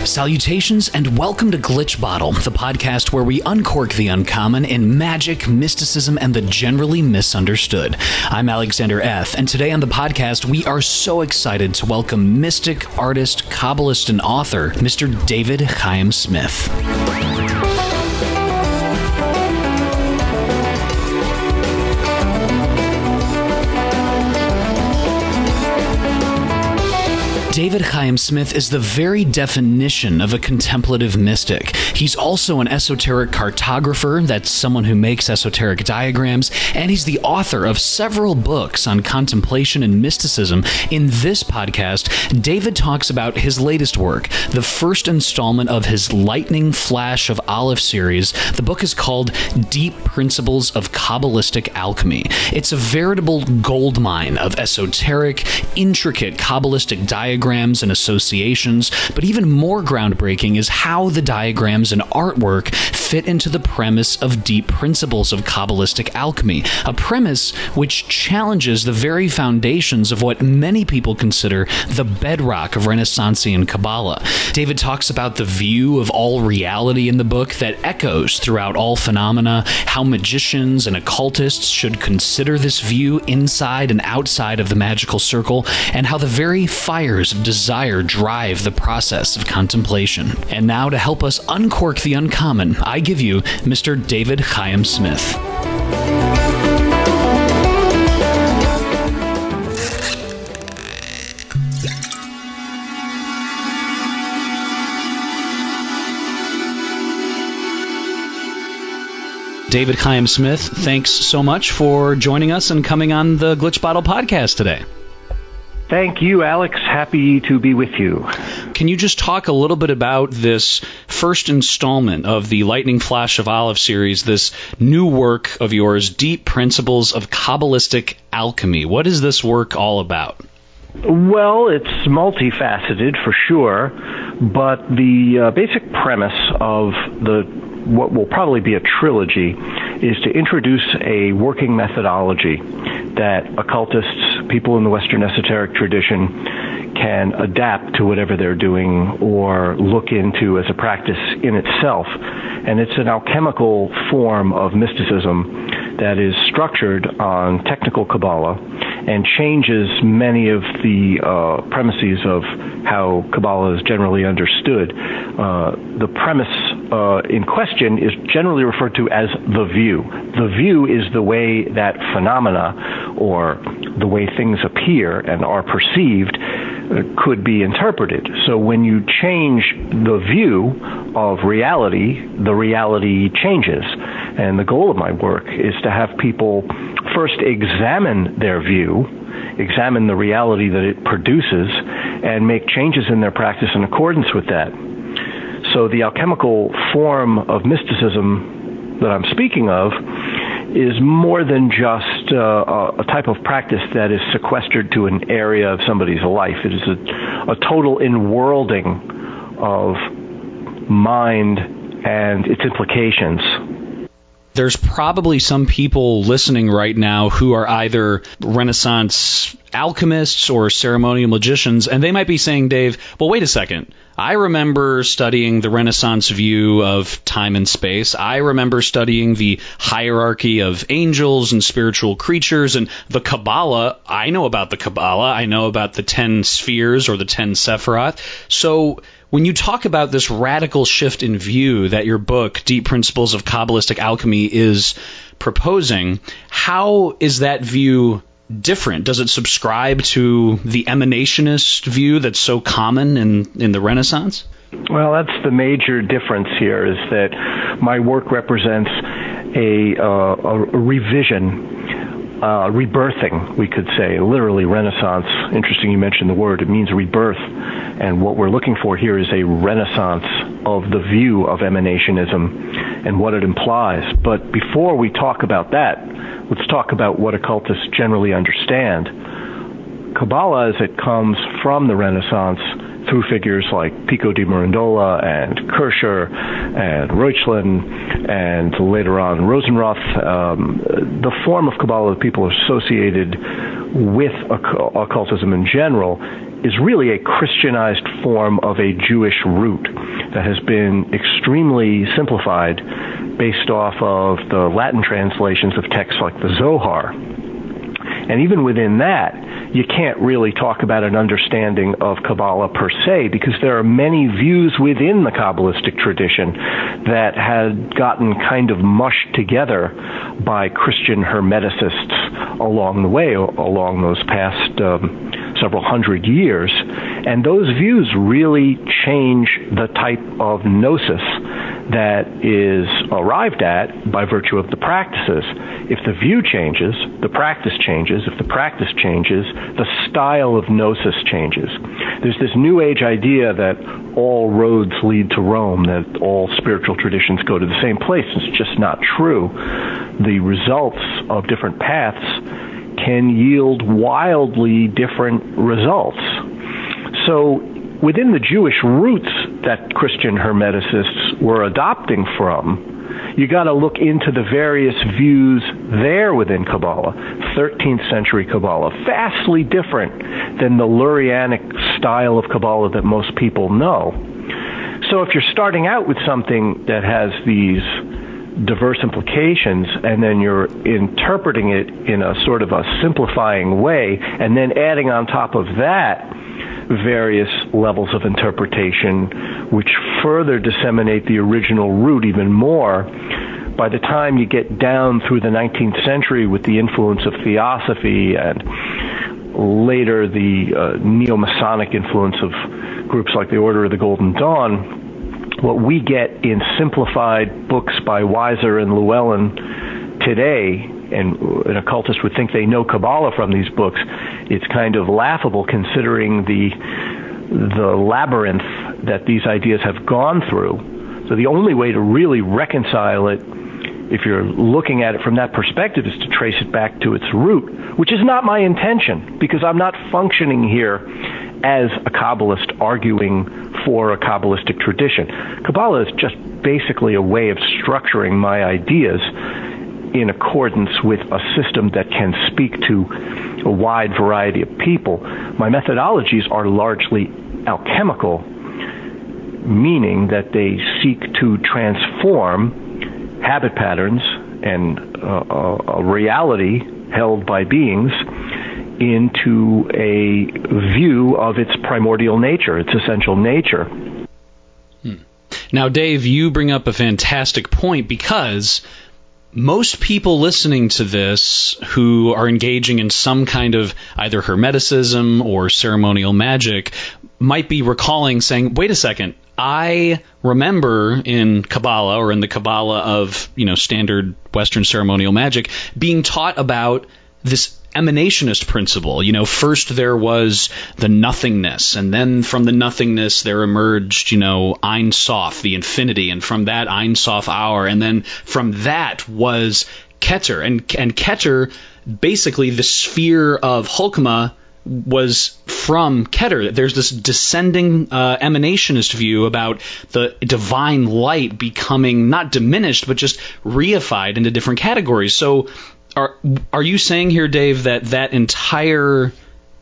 Salutations and welcome to Glitch Bottle, the podcast where we uncork the uncommon in magic, mysticism, and the generally misunderstood. I'm Alexander F., and today on the podcast, we are so excited to welcome mystic, artist, Kabbalist, and author, Mr. David Chaim Smith. David Chaim Smith is the very definition of a contemplative mystic. He's also an esoteric cartographer, that's someone who makes esoteric diagrams, and he's the author of several books on contemplation and mysticism. In this podcast, David talks about his latest work, the first installment of his Lightning Flash of Alef series. The book is called Deep Principles of Kabbalistic Alchemy. It's a veritable goldmine of esoteric, intricate Kabbalistic diagrams and associations, but even more groundbreaking is how the diagrams and artwork fit into the premise of Deep Principles of Kabbalistic Alchemy, a premise which challenges the very foundations of what many people consider the bedrock of Renaissancean Kabbalah. David talks about the view of all reality in the book that echoes throughout all phenomena, how magicians and occultists should consider this view inside and outside of the magical circle, and how the very fires of desire drive the process of contemplation. And now, to help us uncork the uncommon, I give you Mr. David Chaim Smith. David Chaim Smith, thanks so much for joining us and coming on the Glitch Bottle podcast today. Thank you, Alex. Happy to be with you. Can you just talk a little bit about this first installment of the Lightning Flash of Alef series, this new work of yours, Deep Principles of Kabbalistic Alchemy? What is this work all about? Well, it's multifaceted for sure, but the basic premise of what will probably be a trilogy is to introduce a working methodology that occultists, people in the Western esoteric tradition, can adapt to whatever they're doing or look into as a practice in itself. And it's an alchemical form of mysticism that is structured on technical Kabbalah and changes many of the premises of how Kabbalah is generally understood. The premise in question is generally referred to as the view. The view is the way that phenomena, or the way things appear and are perceived, could be interpreted. So when you change the view of reality, the reality changes. And the goal of my work is to have people first examine their view, examine the reality that it produces, and make changes in their practice in accordance with that. So the alchemical form of mysticism that I'm speaking of is more than just a type of practice that is sequestered to an area of somebody's life. It is a total inworlding of mind and its implications. There's probably some people listening right now who are either Renaissance alchemists or ceremonial magicians, and they might be saying, Dave, well, wait a second. I remember studying the Renaissance view of time and space. I remember studying the hierarchy of angels and spiritual creatures and the Kabbalah. I know about the Kabbalah. I know about the 10 spheres or the 10 Sephiroth. So when you talk about this radical shift in view that your book, Deep Principles of Kabbalistic Alchemy, is proposing, how is that view different? Does it subscribe to the Emanationist view that's so common in the Renaissance? Well, that's the major difference here, is that my work represents a revision, rebirthing, we could say, literally Renaissance. Interesting you mentioned the word. It means rebirth. And what we're looking for here is a renaissance of the view of emanationism and what it implies. But before we talk about that, let's talk about what occultists generally understand. Kabbalah, as it comes from the Renaissance, through figures like Pico de Mirandola and Kircher and Reuchlin and later on Rosenroth, the form of Kabbalah that people are associated with occultism in general is really a Christianized form of a Jewish root that has been extremely simplified based off of the Latin translations of texts like the Zohar. And even within that, you can't really talk about an understanding of Kabbalah per se, because there are many views within the Kabbalistic tradition that had gotten kind of mushed together by Christian Hermeticists along the way, along those past several hundred years. And those views really change the type of gnosis that is arrived at by virtue of the practices. If the view changes, the practice changes. If the practice changes, the style of gnosis changes. There's this New Age idea that all roads lead to Rome, that all spiritual traditions go to the same place. It's just not true. The results of different paths can yield wildly different results. So within the Jewish roots that Christian Hermeticists were adopting from, you got to look into the various views there within Kabbalah. 13th century Kabbalah, vastly different than the Lurianic style of Kabbalah that most people know. So if you're starting out with something that has these diverse implications, and then you're interpreting it in a sort of a simplifying way, and then adding on top of that various levels of interpretation, which further disseminate the original root even more, by the time you get down through the 19th century with the influence of Theosophy and later the Neo-Masonic influence of groups like the Order of the Golden Dawn, what we get in simplified books by Weiser and Llewellyn today, and an occultist would think they know Kabbalah from these books, it's kind of laughable considering the labyrinth that these ideas have gone through. So the only way to really reconcile it, if you're looking at it from that perspective, is to trace it back to its root, which is not my intention, because I'm not functioning here as a Kabbalist arguing for a Kabbalistic tradition. Kabbalah is just basically a way of structuring my ideas in accordance with a system that can speak to a wide variety of people. My methodologies are largely alchemical, meaning that they seek to transform habit patterns and a reality held by beings into a view of its primordial nature, its essential nature. Now, Dave, you bring up a fantastic point, because most people listening to this who are engaging in some kind of either Hermeticism or ceremonial magic might be recalling, saying, wait a second, I remember in Kabbalah, or in the Kabbalah of, standard Western ceremonial magic, being taught about this emanationist principle. First there was the nothingness, and then from the nothingness there emerged, Ein Sof, the infinity, and from that Ein Sof hour, and then from that was Keter, and Keter, basically the sphere of Chokmah, was from Keter. There's this descending emanationist view about the divine light becoming not diminished, but just reified into different categories. So are you saying here, Dave, that entire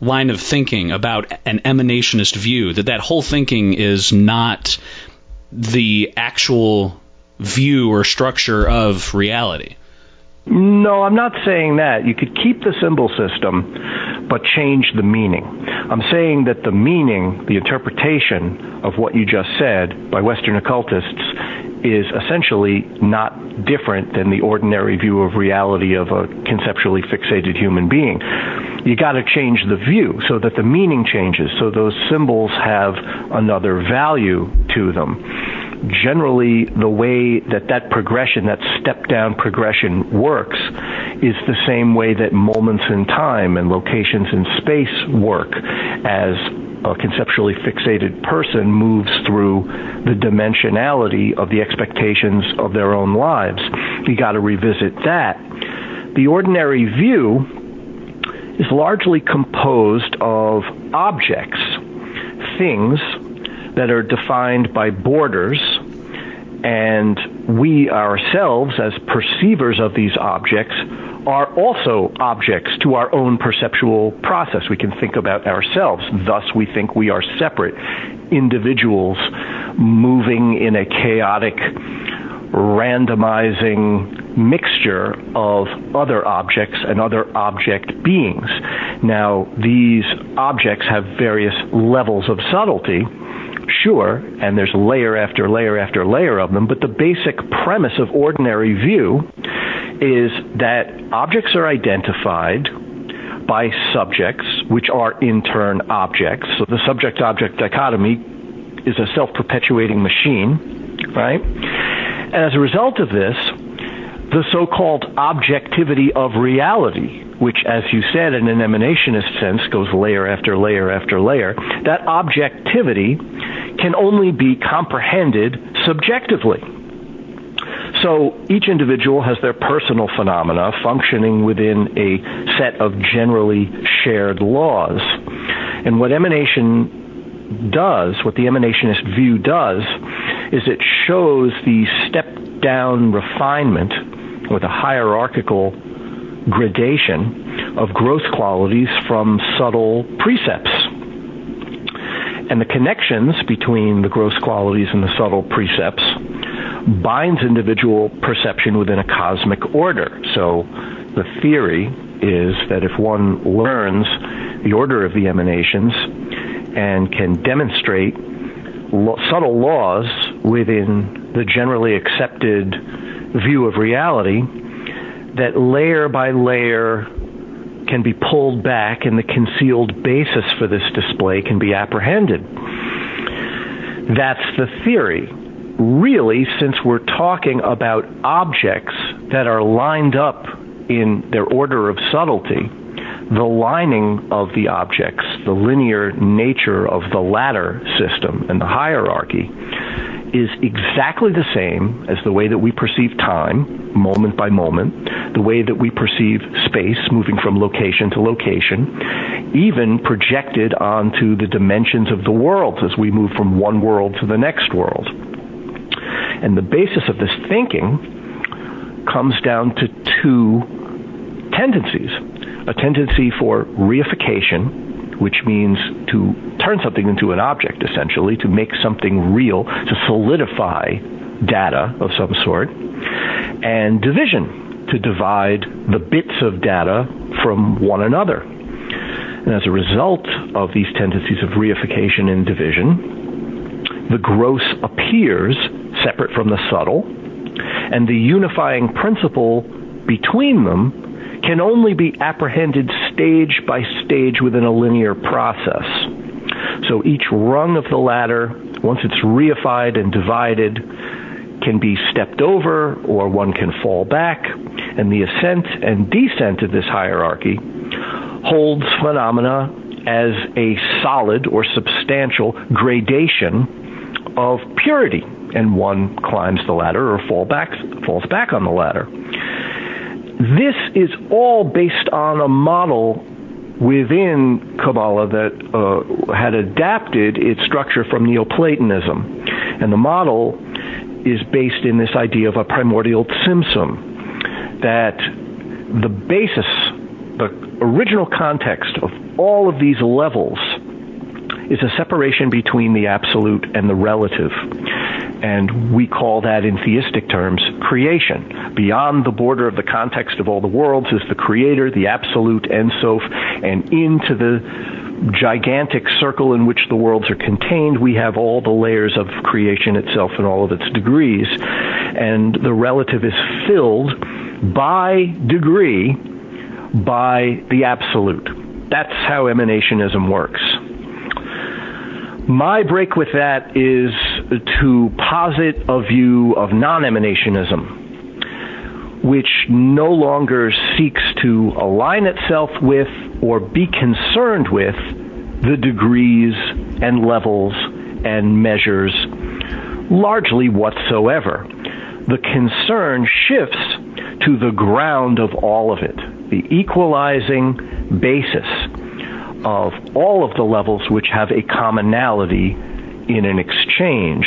line of thinking about an emanationist view, that whole thinking is not the actual view or structure of reality? No, I'm not saying that. You could keep the symbol system, but change the meaning. I'm saying that the meaning, the interpretation of what you just said by Western occultists is essentially not different than the ordinary view of reality of a conceptually fixated human being. You got to change the view so that the meaning changes, so those symbols have another value to them. Generally, the way that progression, that step-down progression works, is the same way that moments in time and locations in space work, as a conceptually fixated person moves through the dimensionality of the expectations of their own lives. You got to revisit that. The ordinary view is largely composed of objects, things that are defined by borders, and we ourselves, as perceivers of these objects, are also objects to our own perceptual process. We can think about ourselves. Thus, we think we are separate individuals moving in a chaotic, randomizing mixture of other objects and other object beings. Now, these objects have various levels of subtlety, sure, and there's layer after layer after layer of them, but the basic premise of ordinary view is that objects are identified by subjects, which are in turn objects. So the subject-object dichotomy is a self-perpetuating machine, right? And as a result of this, the so-called objectivity of reality, which, as you said, in an emanationist sense, goes layer after layer after layer, that objectivity can only be comprehended subjectively. So each individual has their personal phenomena functioning within a set of generally shared laws. And what emanation does, what the emanationist view does, is it shows the step-down refinement with a hierarchical gradation of gross qualities from subtle precepts. And the connections between the gross qualities and the subtle precepts binds individual perception within a cosmic order. So the theory is that if one learns the order of the emanations and can demonstrate subtle laws within the generally accepted view of reality, that layer by layer can be pulled back and the concealed basis for this display can be apprehended. That's the theory. Really, since we're talking about objects that are lined up in their order of subtlety, the lining of the objects, the linear nature of the ladder system and the hierarchy is exactly the same as the way that we perceive time, moment by moment, the way that we perceive space, moving from location to location, even projected onto the dimensions of the worlds as we move from one world to the next world. And the basis of this thinking comes down to two tendencies. A tendency for reification, which means to turn something into an object, essentially, to make something real, to solidify data of some sort, and division, to divide the bits of data from one another. And as a result of these tendencies of reification and division, the gross appears separate from the subtle, and the unifying principle between them can only be apprehended stage by stage within a linear process. So each rung of the ladder, once it's reified and divided, can be stepped over, or one can fall back, and the ascent and descent of this hierarchy holds phenomena as a solid or substantial gradation of purity, and one climbs the ladder or falls back on the ladder. This is all based on a model within Kabbalah that had adapted its structure from Neoplatonism. And the model is based in this idea of a primordial tzimtzum, that the basis, the original context of all of these levels is a separation between the absolute and the relative. And we call that, in theistic terms, creation. Beyond the border of the context of all the worlds is the creator, the absolute Ein Sof, and into the gigantic circle in which the worlds are contained, we have all the layers of creation itself and all of its degrees. And the relative is filled by degree by the absolute. That's how emanationism works. My break with that is to posit a view of non-emanationism, which no longer seeks to align itself with or be concerned with the degrees and levels and measures largely whatsoever. The concern shifts to the ground of all of it, the equalizing basis of all of the levels which have a commonality in an exchange.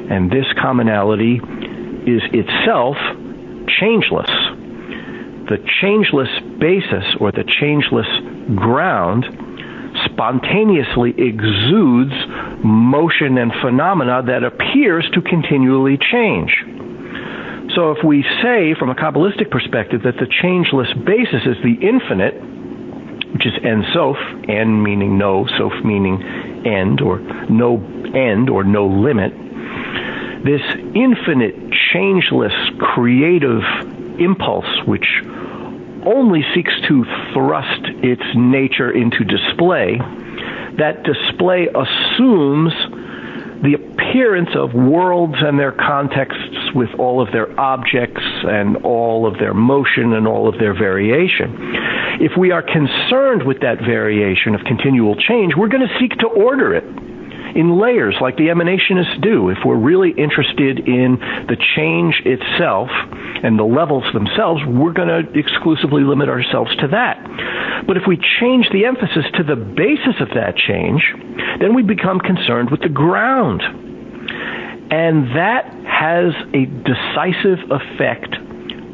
And this commonality is itself changeless. The changeless basis, or the changeless ground, spontaneously exudes motion and phenomena that appears to continually change. So if we say, from a Kabbalistic perspective, that the changeless basis is the infinite, which is En Sof, En meaning no, Sof meaning end, or no end, or no limit, this infinite, changeless, creative impulse, which only seeks to thrust its nature into display, that display assumes the appearance of worlds and their contexts with all of their objects and all of their motion and all of their variation. If we are concerned with that variation of continual change, we're going to seek to order it in layers like the Emanationists do. If we're really interested in the change itself and the levels themselves, we're going to exclusively limit ourselves to that. But if we change the emphasis to the basis of that change, then we become concerned with the ground. And that has a decisive effect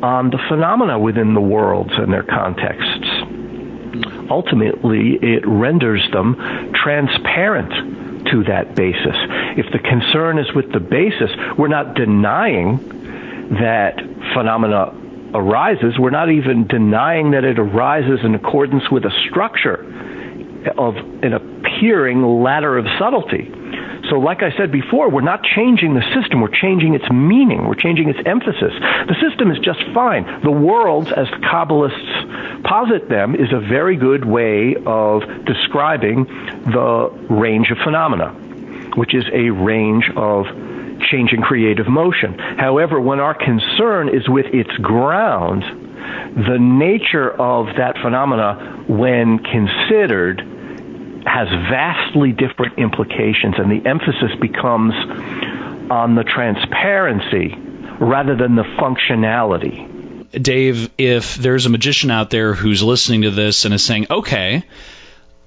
on the phenomena within the worlds and their contexts. Ultimately, it renders them transparent to that basis. If the concern is with the basis, we're not denying that phenomena arises. We're not even denying that it arises in accordance with a structure of an appearing ladder of subtlety. So like I said before, we're not changing the system, we're changing its meaning, we're changing its emphasis. The system is just fine. The worlds, as the Kabbalists posit them, is a very good way of describing the range of phenomena, which is a range of changing creative motion. However, when our concern is with its ground, the nature of that phenomena, when considered, has vastly different implications, and the emphasis becomes on the transparency rather than the functionality. Dave, if there's a magician out there who's listening to this and is saying, okay,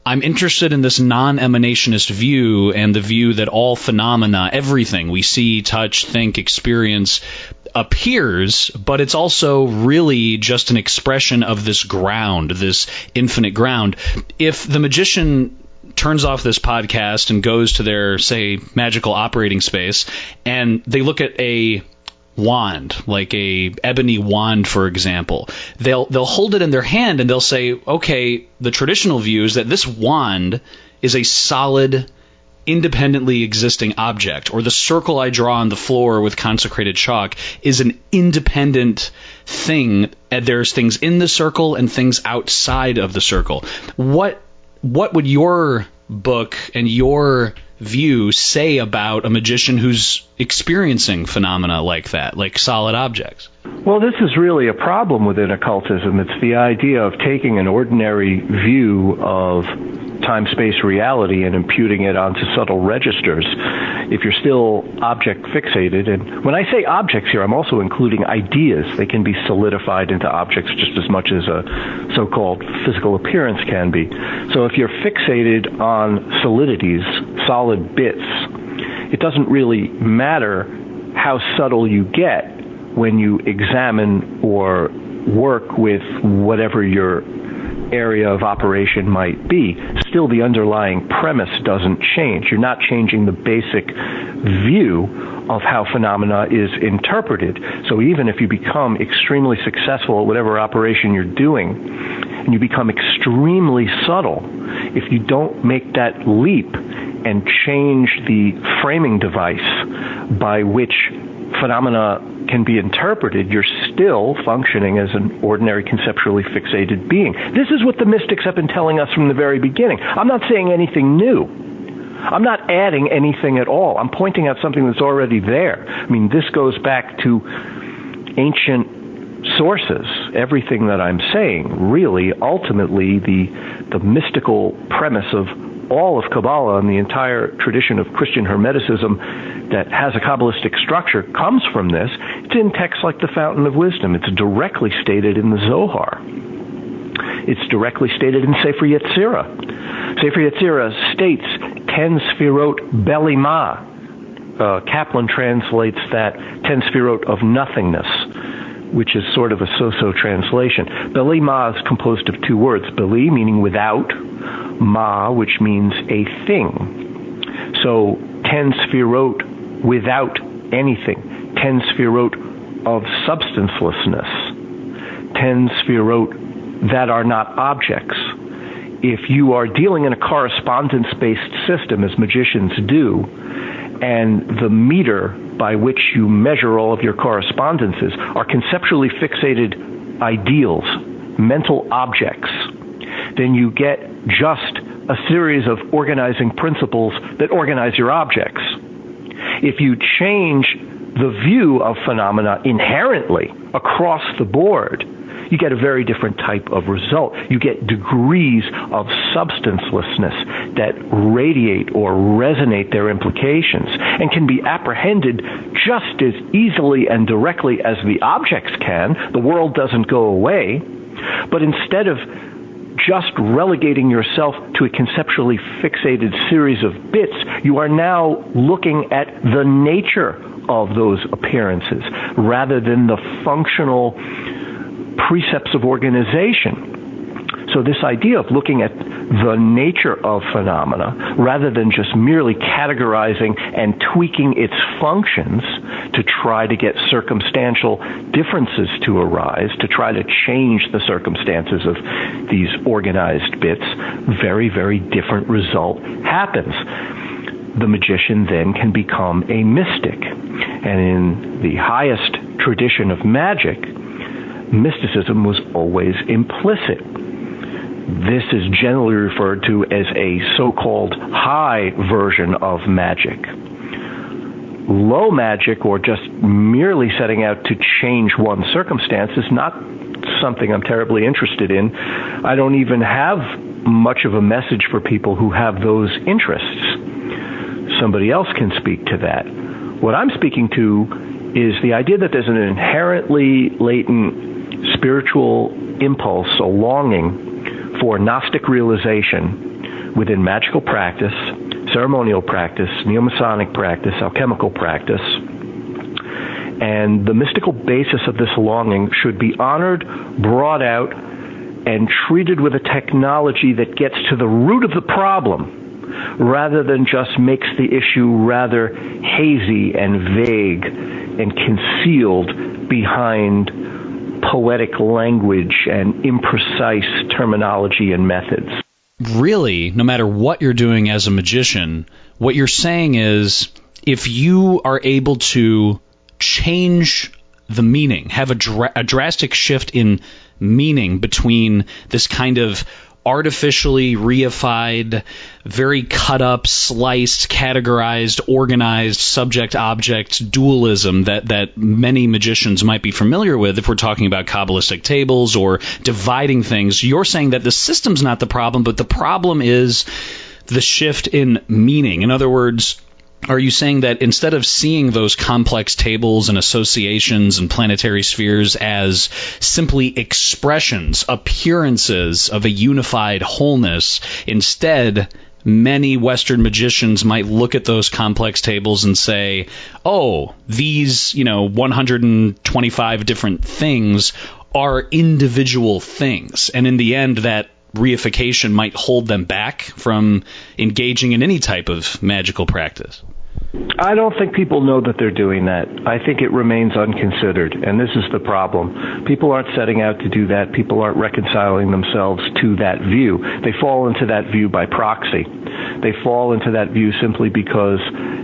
I'm interested in this non-emanationist view and the view that all phenomena, everything we see, touch, think, experience, appears, but it's also really just an expression of this ground, this infinite ground. If the magician turns off this podcast and goes to their, say, magical operating space, and they look at a wand, like a ebony wand, for example, they'll hold it in their hand and they'll say, okay, the traditional view is that this wand is a solid, independently existing object, or the circle I draw on the floor with consecrated chalk is an independent thing, and there's things in the circle and things outside of the circle. What would your book and your view say about a magician who's experiencing phenomena like that, like solid objects? Well, this is really a problem within occultism. It's the idea of taking an ordinary view of time-space reality and imputing it onto subtle registers. If you're still object fixated, and when I say objects here, I'm also including ideas. They can be solidified into objects just as much as a so-called physical appearance can be. So if you're fixated on solidities, solid bits, it doesn't really matter how subtle you get when you examine or work with whatever your area of operation might be. Still, the underlying premise doesn't change. You're not changing the basic view of how phenomena is interpreted. So even if you become extremely successful at whatever operation you're doing, and you become extremely subtle, if you don't make that leap and change the framing device by which phenomena can be interpreted, you're still functioning as an ordinary conceptually fixated being. This is what the mystics have been telling us from the very beginning. I'm not saying anything new. I'm not adding anything at all. I'm pointing out something that's already there. I mean, this goes back to ancient sources. Everything that I'm saying, really, ultimately, the mystical premise of all of Kabbalah and the entire tradition of Christian Hermeticism that has a Kabbalistic structure comes from this. It's in texts like the Fountain of Wisdom. It's directly stated in the Zohar. It's directly stated in Sefer Yetzirah. Sefer Yetzirah states, Ten Sfirot Belima. Kaplan translates that Ten Sfirot of nothingness, which is sort of a so-so translation. Belima is composed of two words, Beli, meaning without, Ma, which means a thing. So, Ten Sfirot without anything. Ten Sfirot of substancelessness. Ten Sfirot that are not objects. If you are dealing in a correspondence-based system, as magicians do, and the meter by which you measure all of your correspondences are conceptually fixated ideals, mental objects, then you get just a series of organizing principles that organize your objects. If you change the view of phenomena inherently across the board, you get a very different type of result. You get degrees of substancelessness that radiate or resonate their implications and can be apprehended just as easily and directly as the objects can. The world doesn't go away. But instead of just relegating yourself to a conceptually fixated series of bits, you are now looking at the nature of those appearances rather than the functional precepts of organization. So this idea of looking at the nature of phenomena rather than just merely categorizing and tweaking its functions to try to get circumstantial differences to arise, to try to change the circumstances of these organized bits, very, very different result happens. The magician then can become a mystic. And in the highest tradition of magic, mysticism was always implicit. This is generally referred to as a so-called high version of magic. Low magic, or just merely setting out to change one's circumstance, is not something I'm terribly interested in. I don't even have much of a message for people who have those interests. Somebody else can speak to that. What I'm speaking to is the idea that there's an inherently latent spiritual impulse, a longing for Gnostic realization within magical practice, ceremonial practice, neo-Masonic practice, alchemical practice. And the mystical basis of this longing should be honored, brought out, and treated with a technology that gets to the root of the problem, rather than just makes the issue rather hazy and vague and concealed behind poetic language and imprecise terminology and methods. Really, no matter what you're doing as a magician, what you're saying is if you are able to change the meaning, have a drastic shift in meaning between this kind of artificially reified, very cut up, sliced, categorized, organized subject-object dualism that many magicians might be familiar with if we're talking about Kabbalistic tables or dividing things. You're saying that the system's not the problem, but the problem is the shift in meaning. In other words, are you saying that instead of seeing those complex tables and associations and planetary spheres as simply expressions, appearances of a unified wholeness, instead many Western magicians might look at those complex tables and say, oh, these, 125 different things are individual things. And in the end, that reification might hold them back from engaging in any type of magical practice? I don't think people know that they're doing that. I think it remains unconsidered, and this is the problem. People aren't setting out to do that. People aren't reconciling themselves to that view. They fall into that view by proxy. They fall into that view simply because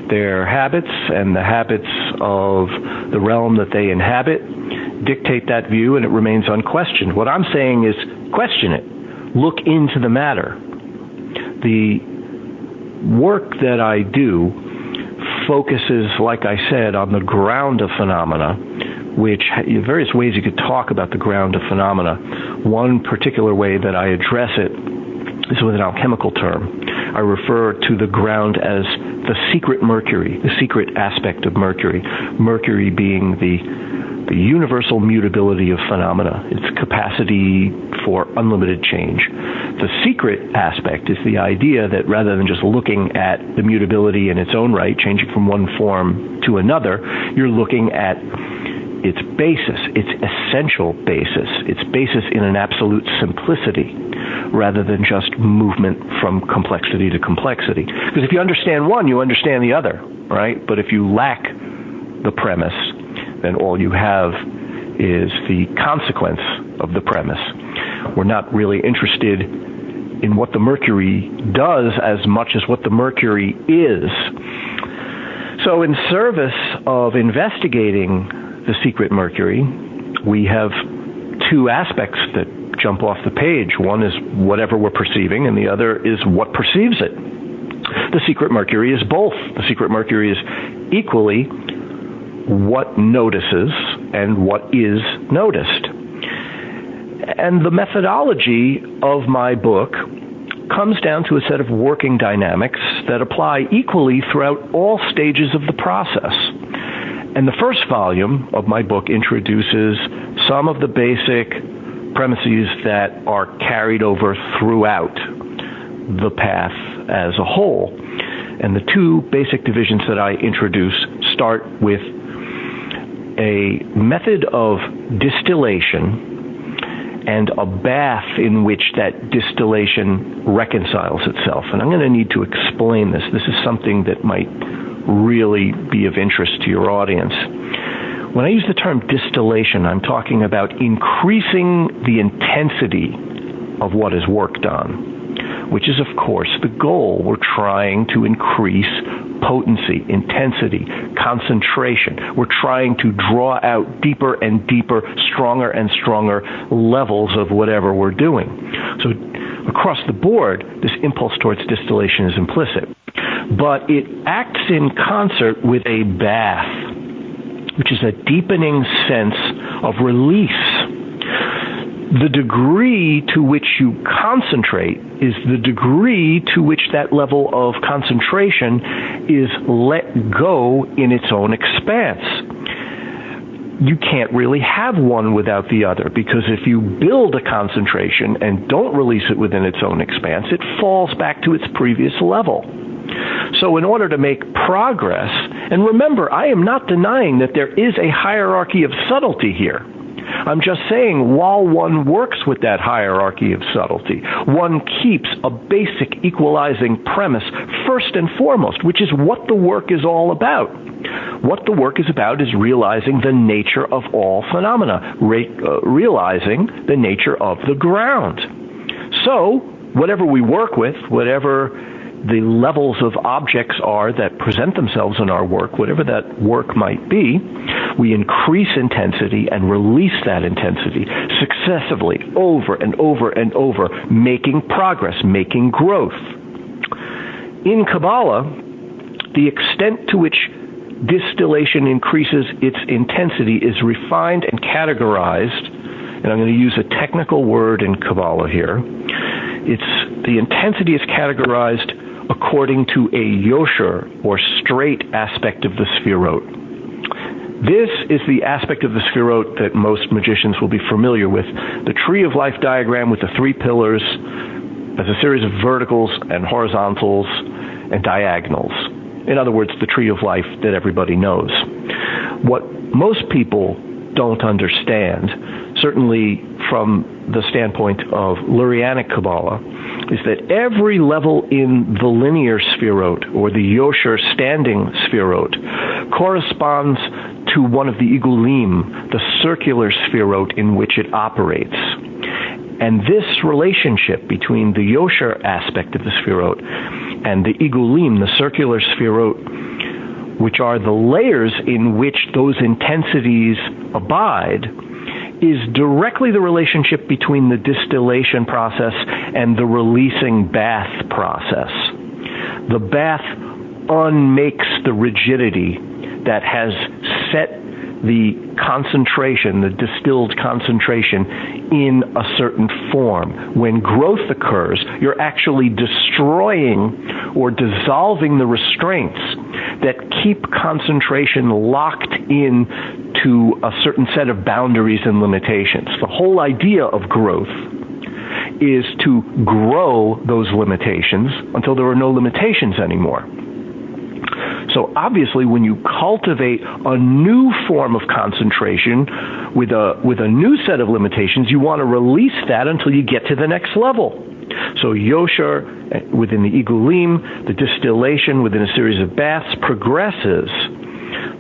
their habits and the habits of the realm that they inhabit dictate that view, and it remains unquestioned. What I'm saying is question it. Look into the matter. The work that I do focuses, like I said, on the ground of phenomena, which various ways you could talk about the ground of phenomena. One particular way that I address it is with an alchemical term. I refer to the ground as the secret mercury, the secret aspect of mercury. Mercury being the universal mutability of phenomena, its capacity for unlimited change. The secret aspect is the idea that rather than just looking at the mutability in its own right, changing from one form to another, you're looking at its basis, its essential basis, its basis in an absolute simplicity, rather than just movement from complexity to complexity. Because if you understand one, you understand the other, right? But if you lack the premise, then all you have is the consequence of the premise. We're not really interested in what the mercury does as much as what the mercury is. So in service of investigating the secret mercury, we have two aspects that jump off the page. One is whatever we're perceiving, and the other is what perceives it. The secret mercury is both. The secret mercury is equally what notices and what is noticed. And the methodology of my book comes down to a set of working dynamics that apply equally throughout all stages of the process. And the first volume of my book introduces some of the basic premises that are carried over throughout the path as a whole. And the two basic divisions that I introduce start with a method of distillation and a bath in which that distillation reconciles itself. And I'm going to need to explain this. This is something that might really be of interest to your audience. When I use the term distillation, I'm talking about increasing the intensity of what is worked on, which is, of course, the goal. We're trying to increase potency, intensity, concentration. We're trying to draw out deeper and deeper, stronger and stronger levels of whatever we're doing. So across the board, this impulse towards distillation is implicit. But it acts in concert with a bath, which is a deepening sense of release. The degree to which you concentrate is the degree to which that level of concentration is let go in its own expanse. You can't really have one without the other, because if you build a concentration and don't release it within its own expanse, it falls back to its previous level. So in order to make progress, and remember, I am not denying that there is a hierarchy of subtlety here. I'm just saying, while one works with that hierarchy of subtlety, one keeps a basic equalizing premise first and foremost, which is what the work is all about. What the work is about is realizing the nature of all phenomena, realizing the nature of the ground. So, whatever we work with, whatever the levels of objects are that present themselves in our work, whatever that work might be, we increase intensity and release that intensity successively over and over and over, making progress, making growth. In Kabbalah, the extent to which distillation increases its intensity is refined and categorized, and I'm going to use a technical word in Kabbalah here. The intensity is categorized according to a yosher, or straight aspect of the sphirot. This is the aspect of the sphirot that most magicians will be familiar with. The tree of life diagram with the three pillars as a series of verticals and horizontals and diagonals. In other words, the tree of life that everybody knows. What most people don't understand, certainly from the standpoint of Lurianic Kabbalah, is that every level in the linear sphirot, or the yosher standing sphirot, corresponds to one of the igulim, the circular sphirot in which it operates. And this relationship between the yosher aspect of the sphirot and the igulim, the circular sphirot, which are the layers in which those intensities abide, is directly the relationship between the distillation process and the releasing bath process. The bath unmakes the rigidity that has set the concentration, the distilled concentration, in a certain form. When growth occurs, you're actually destroying or dissolving the restraints that keep concentration locked in to a certain set of boundaries and limitations. The whole idea of growth is to grow those limitations until there are no limitations anymore. So obviously, when you cultivate a new form of concentration with a new set of limitations, you want to release that until you get to the next level. So Yosher within the Igulim, the distillation within a series of baths progresses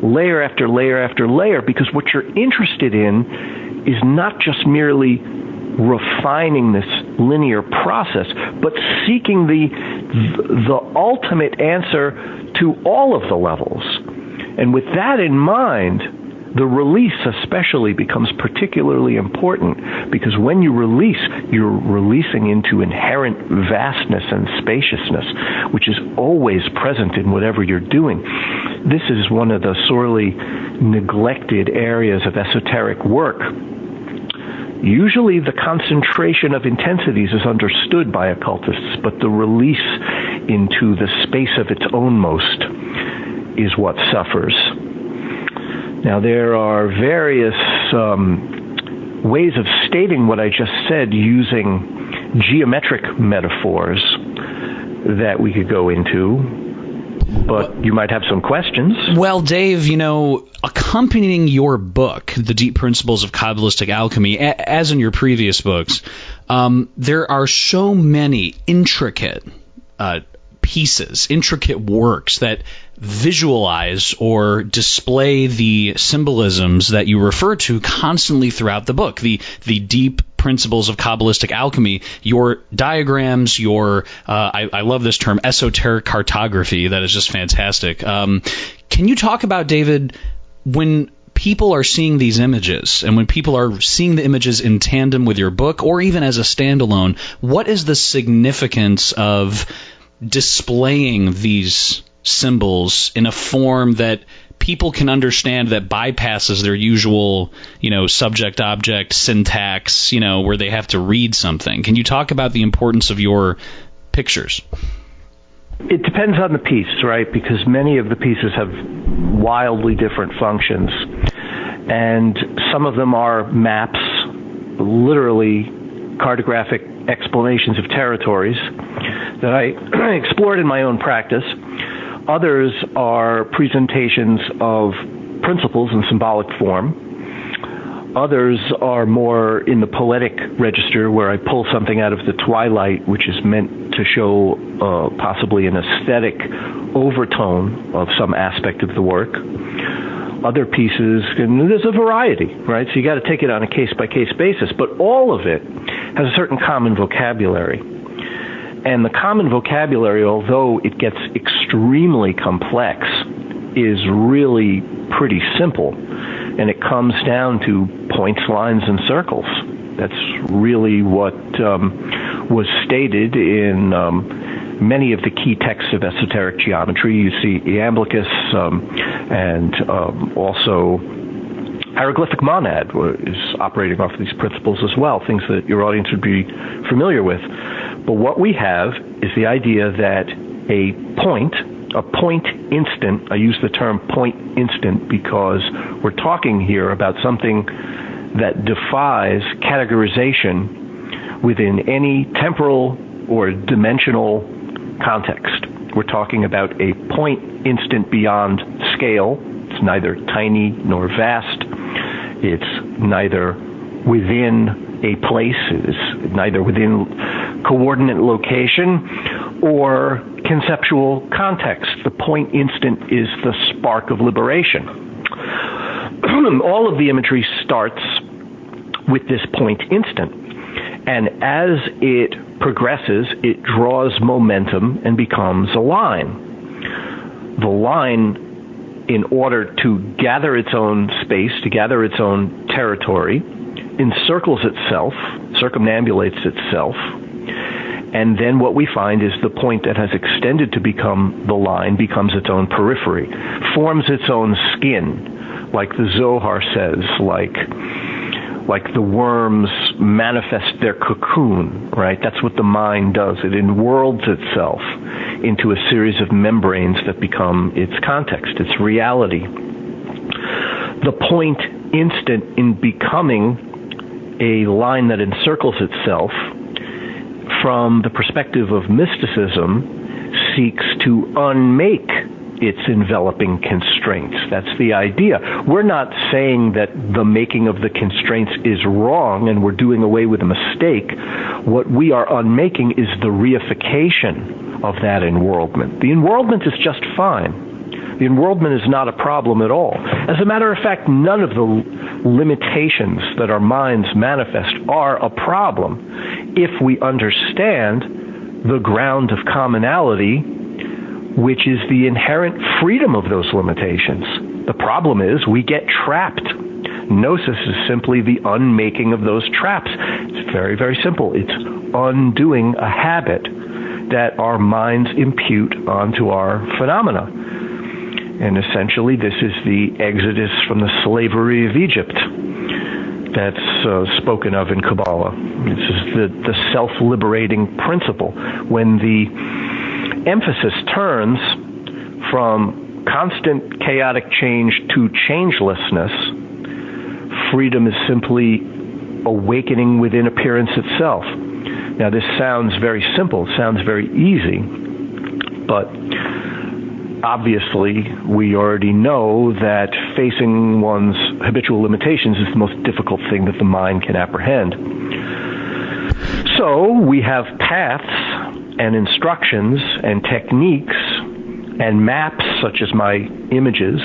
layer after layer after layer, because what you're interested in is not just merely refining this linear process, but seeking the ultimate answer to all of the levels. And with that in mind, the release especially becomes particularly important, because when you release, you're releasing into inherent vastness and spaciousness, which is always present in whatever you're doing. This is one of the sorely neglected areas of esoteric work. Usually the concentration of intensities is understood by occultists, but the release into the space of its ownmost is what suffers. Now, there are various ways of stating what I just said using geometric metaphors that we could go into, but you might have some questions. Well, Dave, accompanying your book, The Deep Principles of Kabbalistic Alchemy, as in your previous books, there are so many intricate pieces, intricate works that visualize or display the symbolisms that you refer to constantly throughout the book. The deep principles of Kabbalistic alchemy, your diagrams, your I love this term, esoteric cartography. That is just fantastic. Can you talk about, David, when people are seeing these images, and when people are seeing the images in tandem with your book, or even as a standalone, what is the significance of displaying these symbols in a form that people can understand, that bypasses their usual, subject-object syntax, where they have to read something? Can you talk about the importance of your pictures? It depends on the piece, right? Because many of the pieces have wildly different functions. And some of them are maps, literally cartographic explanations of territories that I explored in my own practice. Others are presentations of principles in symbolic form. Others are more in the poetic register, where I pull something out of the twilight, which is meant to show possibly an aesthetic overtone of some aspect of the work. Other pieces, and there's a variety, right? So you got to take it on a case-by-case basis, but all of it has a certain common vocabulary. And the common vocabulary, although it gets extremely complex, is really pretty simple. And it comes down to points, lines, and circles. That's really what was stated in many of the key texts of esoteric geometry. You see Iamblichus and also Hieroglyphic Monad is operating off of these principles as well, things that your audience would be familiar with. But what we have is the idea that a point instant, I use the term point instant because we're talking here about something that defies categorization within any temporal or dimensional context. We're talking about a point instant beyond scale. It's neither tiny nor vast. It's neither within a place. It's neither within coordinate location or conceptual context. The point instant is the spark of liberation. All of the imagery starts with this point instant. And as it progresses, it draws momentum and becomes a line. The line, in order to gather its own space, to gather its own territory, encircles itself, circumambulates itself, and then what we find is the point that has extended to become the line becomes its own periphery, forms its own skin, like the Zohar says, like the worms manifest their cocoon, right? That's what the mind does. It enworlds itself into a series of membranes that become its context, its reality. The point instant in becoming a line that encircles itself from the perspective of mysticism, seeks to unmake its enveloping constraints. That's the idea. We're not saying that the making of the constraints is wrong and we're doing away with a mistake. What we are unmaking is the reification of that enworldment. The enworldment is just fine. The enworldment is not a problem at all. As a matter of fact, none of the limitations that our minds manifest are a problem if we understand the ground of commonality, which is the inherent freedom of those limitations. The problem is we get trapped. Gnosis is simply the unmaking of those traps. It's very, very simple. It's undoing a habit that our minds impute onto our phenomena. And essentially, this is the exodus from the slavery of Egypt that's spoken of in Kabbalah. This is the self-liberating principle. When the emphasis turns from constant chaotic change to changelessness, freedom is simply awakening within appearance itself. Now, this sounds very simple, sounds very easy, but obviously, we already know that facing one's habitual limitations is the most difficult thing that the mind can apprehend. So we have paths and instructions and techniques and maps, such as my images,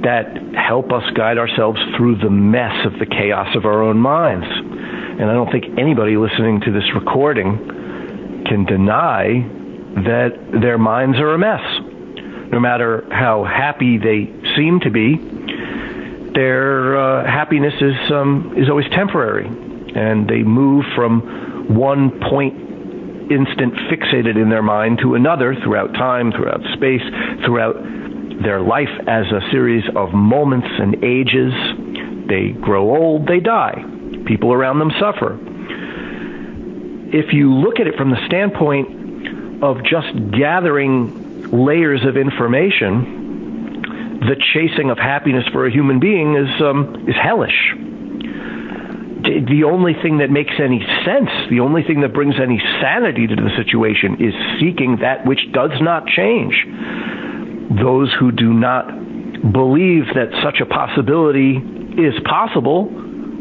that help us guide ourselves through the mess of the chaos of our own minds. And I don't think anybody listening to this recording can deny that their minds are a mess. No matter how happy they seem to be, their happiness is always temporary, and they move from one point instant fixated in their mind to another throughout time, throughout space, throughout their life as a series of moments and ages. They grow old, they die. People around them suffer. If you look at it from the standpoint of just gathering layers of information, the chasing of happiness for a human being is hellish. The only thing that makes any sense, the only thing that brings any sanity to the situation is seeking that which does not change. Those who do not believe that such a possibility is possible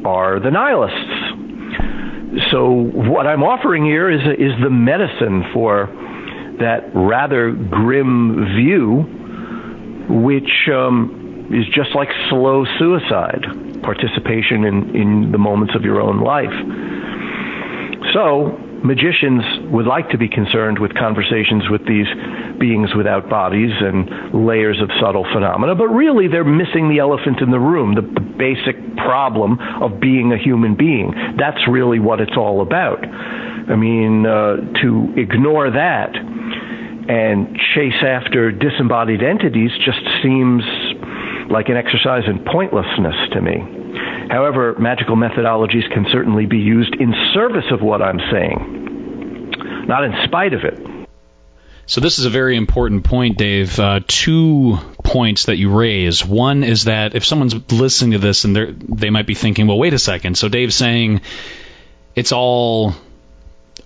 are the nihilists. So what I'm offering here is the medicine for that rather grim view, which is just like slow suicide, participation in the moments of your own life. So magicians would like to be concerned with conversations with these beings without bodies and layers of subtle phenomena, but really they're missing the elephant in the room, the basic problem of being a human being. That's really what it's all about. I mean, to ignore that and chase after disembodied entities just seems like an exercise in pointlessness to me. However, magical methodologies can certainly be used in service of what I'm saying, not in spite of it. So this is a very important point, Dave. 2 points that you raise. One is that if someone's listening to this and they might be thinking, well, wait a second. So Dave's saying it's all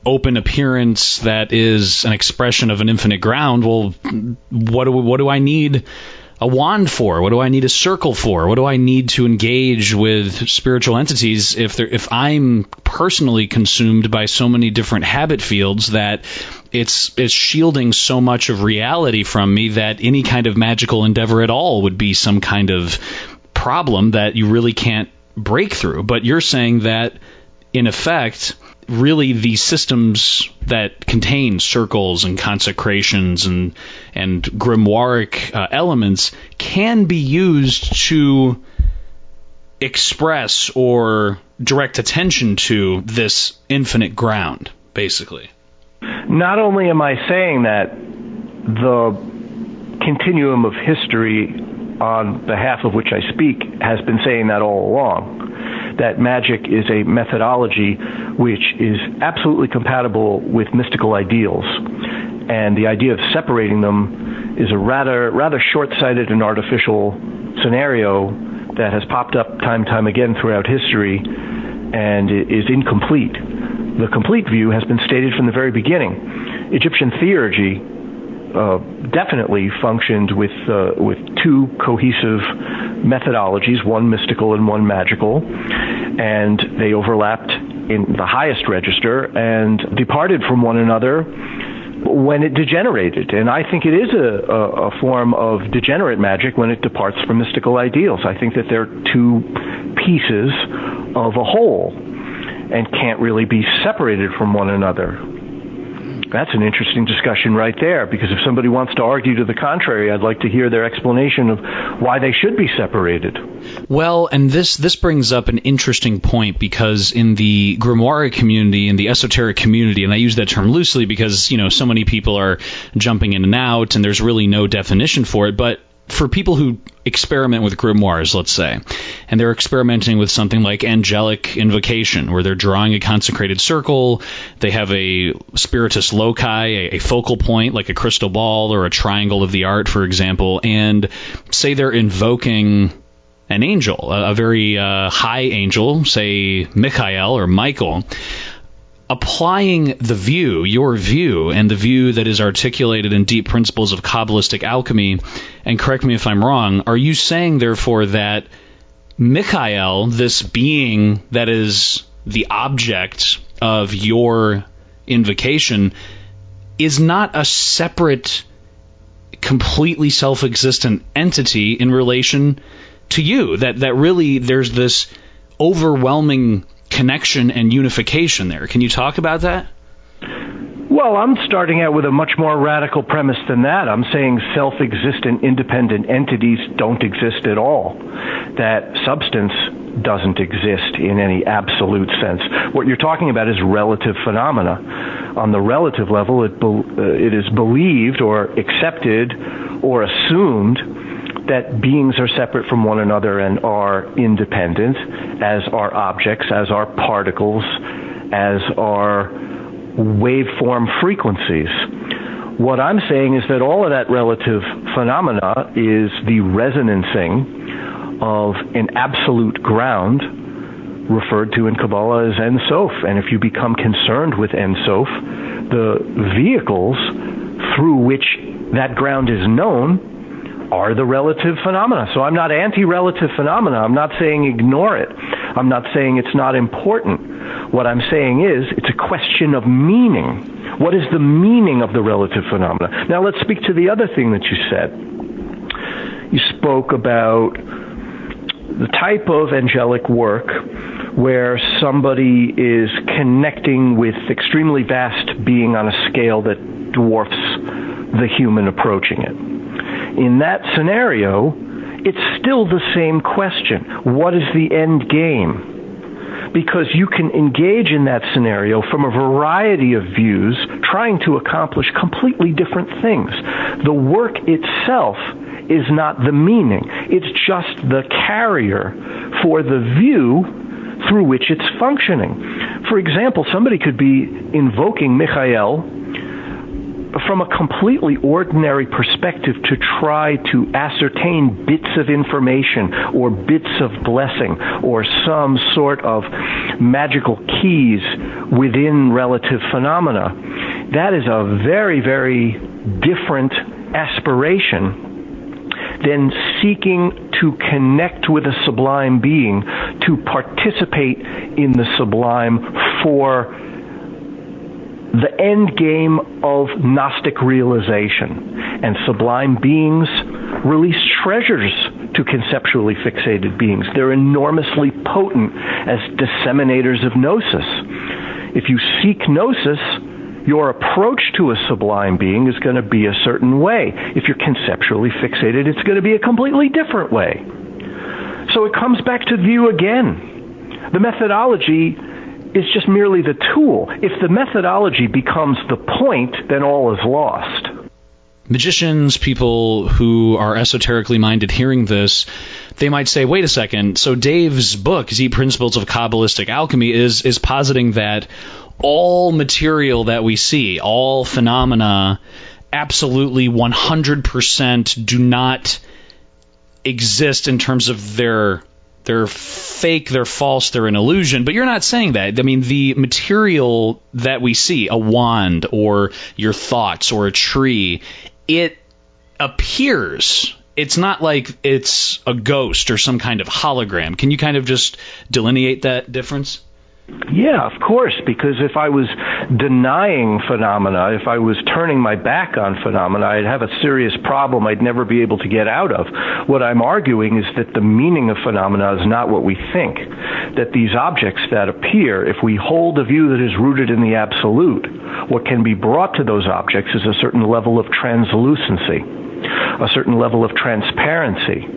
open appearance that is an expression of an infinite ground. Well, what do I need a wand for? What do I need a circle for? What do I need to engage with spiritual entities if I'm personally consumed by so many different habit fields that it's shielding so much of reality from me that any kind of magical endeavor at all would be some kind of problem that you really can't break through? But you're saying that, in effect, really these systems that contain circles and consecrations and grimoiric elements can be used to express or direct attention to this infinite ground, basically. Not only am I saying that, the continuum of history on behalf of which I speak has been saying that all along. That magic is a methodology which is absolutely compatible with mystical ideals. And the idea of separating them is a rather short-sighted and artificial scenario that has popped up time and time again throughout history and is incomplete. the complete view has been stated from the very beginning. Egyptian theurgy definitely functioned with two cohesive methodologies, one mystical and one magical, and they overlapped in the highest register and departed from one another when it degenerated. And I think it is a form of degenerate magic when it departs from mystical ideals. I think that they're two pieces of a whole and can't really be separated from one another. That's an interesting discussion right there, because if somebody wants to argue to the contrary, I'd like to hear their explanation of why they should be separated. Well, and this brings up an interesting point, because in the grimoire community, in the esoteric community, and I use that term loosely because, so many people are jumping in and out, and there's really no definition for it, but for people who experiment with grimoires, let's say, and they're experimenting with something like angelic invocation, where they're drawing a consecrated circle, they have a spiritus loci, a focal point, like a crystal ball or a triangle of the art, for example, and say they're invoking an angel, a very high angel, say Michael or Michael. Applying the view, your view, and the view that is articulated in deep principles of Kabbalistic alchemy, and correct me if I'm wrong, are you saying, therefore, that Michael, this being that is the object of your invocation, is not a separate, completely self-existent entity in relation to you? That really there's this overwhelming connection and unification there. Can you talk about that? Well, I'm starting out with a much more radical premise than that. I'm saying self-existent, independent entities don't exist at all. That substance doesn't exist in any absolute sense. What you're talking about is relative phenomena. On the relative level, it is believed or accepted or assumed that beings are separate from one another and are independent, as are objects, as are particles, as are waveform frequencies. What I'm saying is that all of that relative phenomena is the resonancing of an absolute ground referred to in Kabbalah as Ein Sof. And if you become concerned with Ein Sof, the vehicles through which that ground is known are the relative phenomena. So I'm not anti-relative phenomena. I'm not saying ignore it. I'm not saying it's not important. What I'm saying is it's a question of meaning. What is the meaning of the relative phenomena? Now let's speak to the other thing that you said. You spoke about the type of angelic work where somebody is connecting with extremely vast being on a scale that dwarfs the human approaching it. In that scenario, it's still the same question. What is the end game? Because you can engage in that scenario from a variety of views, trying to accomplish completely different things. The work itself is not the meaning. It's just the carrier for the view through which it's functioning. For example, somebody could be invoking Michael from a completely ordinary perspective to try to ascertain bits of information or bits of blessing or some sort of magical keys within relative phenomena. That is a very, very different aspiration than seeking to connect with a sublime being, to participate in the sublime for the end game of Gnostic realization. And sublime beings release treasures to conceptually fixated beings. They're enormously potent as disseminators of gnosis. If you seek gnosis, your approach to a sublime being is going to be a certain way. If you're conceptually fixated, it's going to be a completely different way. So it comes back to view again. The methodology is just merely the tool. If the methodology becomes the point, then all is lost. Magicians, people who are esoterically minded hearing this, they might say, wait a second, so Dave's book, Deep Principles of Kabbalistic Alchemy, is positing that all material that we see, all phenomena, absolutely 100% do not exist in terms of their they're fake, they're false, they're an illusion. But you're not saying that. I mean, the material that we see, a wand or your thoughts or a tree, it appears. It's not like it's a ghost or some kind of hologram. Can you kind of just delineate that difference? Yeah, of course, because if I was denying phenomena, if I was turning my back on phenomena, I'd have a serious problem I'd never be able to get out of. What I'm arguing is that the meaning of phenomena is not what we think, that these objects that appear, if we hold a view that is rooted in the absolute, what can be brought to those objects is a certain level of translucency, a certain level of transparency,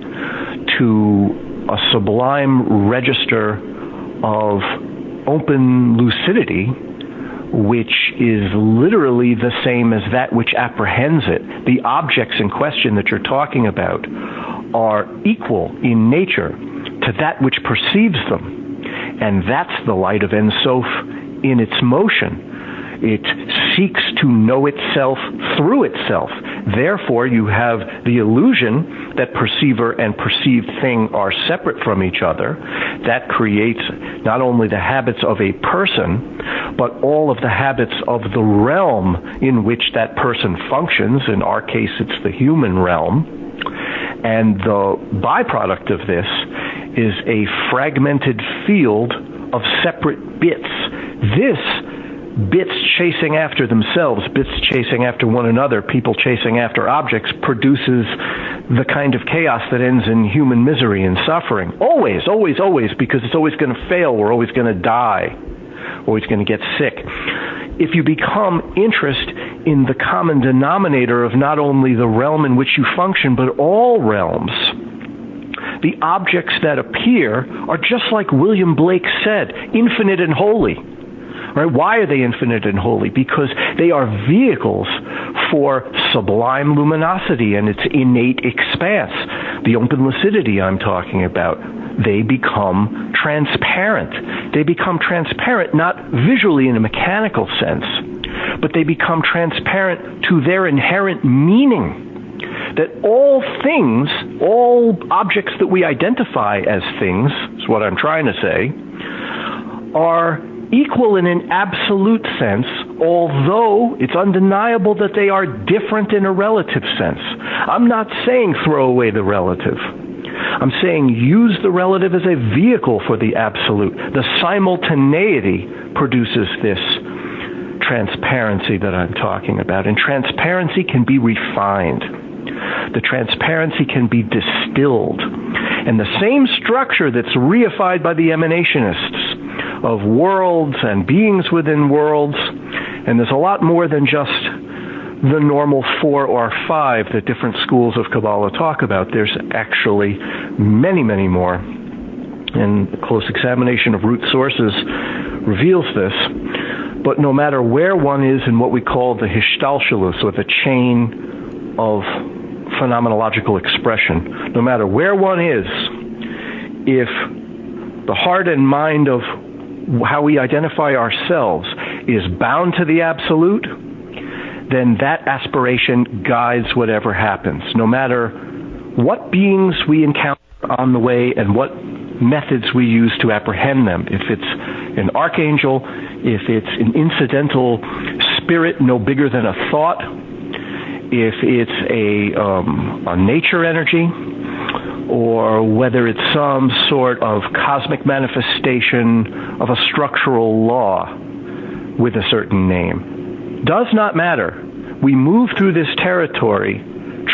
to a sublime register of open lucidity, which is literally the same as that which apprehends it. The objects in question that you're talking about are equal in nature to that which perceives them. And that's the light of Ein Sof in its motion. It seeks to know itself through itself. Therefore, you have the illusion that perceiver and perceived thing are separate from each other. That creates not only the habits of a person, but all of the habits of the realm in which that person functions. In our case, it's the human realm. And the byproduct of this is a fragmented field of separate bits. Bits chasing after themselves, bits chasing after one another, people chasing after objects, produces the kind of chaos that ends in human misery and suffering. Always, always, always, because it's always going to fail. We're always going to die. Always going to get sick. If you become interested in the common denominator of not only the realm in which you function, but all realms, the objects that appear are just like William Blake said, infinite and holy. Right? Why are they infinite and holy? Because they are vehicles for sublime luminosity and its innate expanse. The open lucidity I'm talking about. They become transparent. They become transparent not visually in a mechanical sense, but they become transparent to their inherent meaning. That all things, all objects that we identify as things, is what I'm trying to say, are equal in an absolute sense, although it's undeniable that they are different in a relative sense. I'm not saying throw away the relative. I'm saying use the relative as a vehicle for the absolute. The simultaneity produces this transparency that I'm talking about, and transparency can be refined. The transparency can be distilled. And the same structure that's reified by the emanationists of worlds and beings within worlds, and there's a lot more than just the normal 4 or 5 that different schools of Kabbalah talk about. There's actually many, many more. And a close examination of root sources reveals this. But no matter where one is in what we call the Hishtalshelus, or the chain of phenomenological expression, no matter where one is, if the heart and mind of how we identify ourselves is bound to the absolute, then that aspiration guides whatever happens, no matter what beings we encounter on the way and what methods we use to apprehend them. If it's an archangel, if it's an incidental spirit no bigger than a thought, if it's a nature energy, or whether it's some sort of cosmic manifestation of a structural law with a certain name. Does not matter. We move through this territory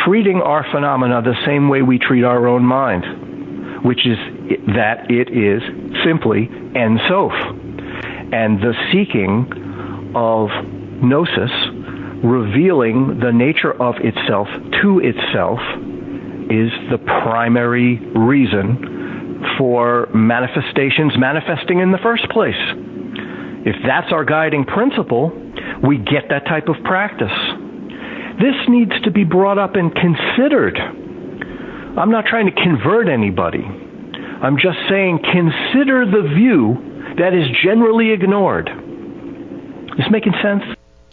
treating our phenomena the same way we treat our own mind, which is that it is simply Ein Sof. And the seeking of gnosis, revealing the nature of itself to itself, is the primary reason for manifestations manifesting in the first place. If that's our guiding principle, we get that type of practice. This needs to be brought up and considered. I'm not trying to convert anybody. I'm just saying consider the view that is generally ignored. Is this making sense?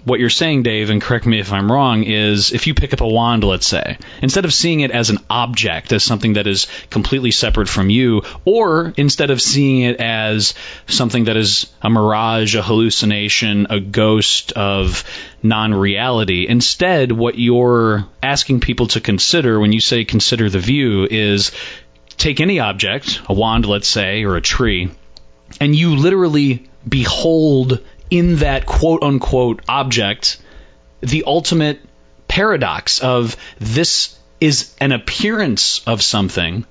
what you're saying, Dave, and correct me if I'm wrong, is if you pick up a wand, let's say, instead of seeing it as an object, as something that is completely separate from you, or instead of seeing it as something that is a mirage, a hallucination, a ghost of non-reality, instead what you're asking people to consider when you say consider the view is take any object, a wand, let's say, or a tree, and you literally behold in that quote-unquote object the ultimate paradox of this is an appearance of something,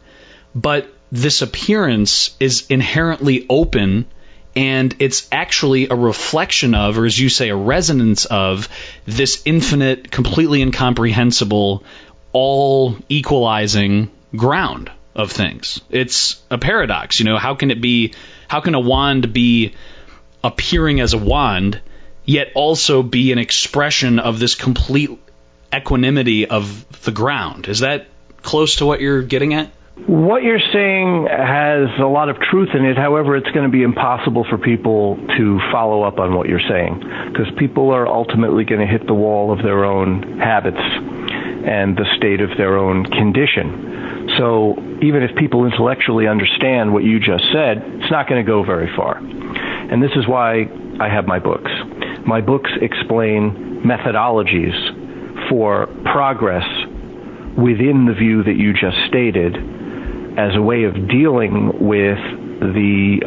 but this appearance is inherently open, and it's actually a reflection of, or as you say, a resonance of this infinite, completely incomprehensible, all-equalizing ground of things. It's a paradox. How can a wand be appearing as a wand, yet also be an expression of this complete equanimity of the ground? Is that close to what you're getting at? What you're saying has a lot of truth in it. However, it's going to be impossible for people to follow up on what you're saying, because people are ultimately going to hit the wall of their own habits and the state of their own condition. So even if people intellectually understand what you just said, it's not going to go very far. And this is why I have my books. My books explain methodologies for progress within the view that you just stated as a way of dealing with the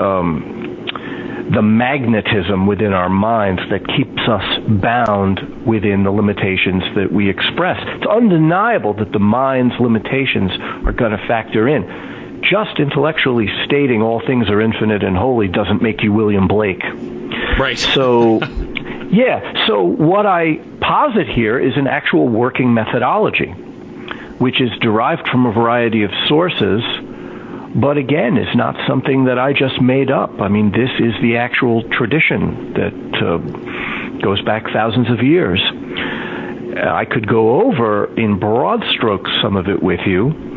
magnetism within our minds that keeps us bound within the limitations that we express. It's undeniable that the mind's limitations are going to factor in. Just intellectually stating all things are infinite and holy doesn't make you William Blake. Right. So, so what I posit here is an actual working methodology, which is derived from a variety of sources, but again, is not something that I just made up. I mean, this is the actual tradition that goes back thousands of years. I could go over in broad strokes some of it with you.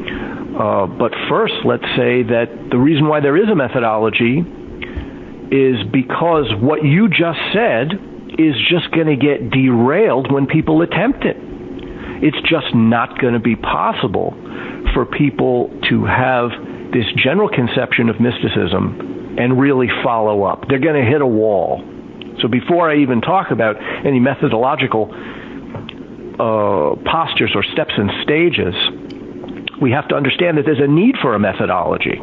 But first, let's say that the reason why there is a methodology is because what you just said is just going to get derailed when people attempt it. It's just not going to be possible for people to have this general conception of mysticism and really follow up. They're going to hit a wall. So before I even talk about any methodological postures or steps and stages, we have to understand that there's a need for a methodology.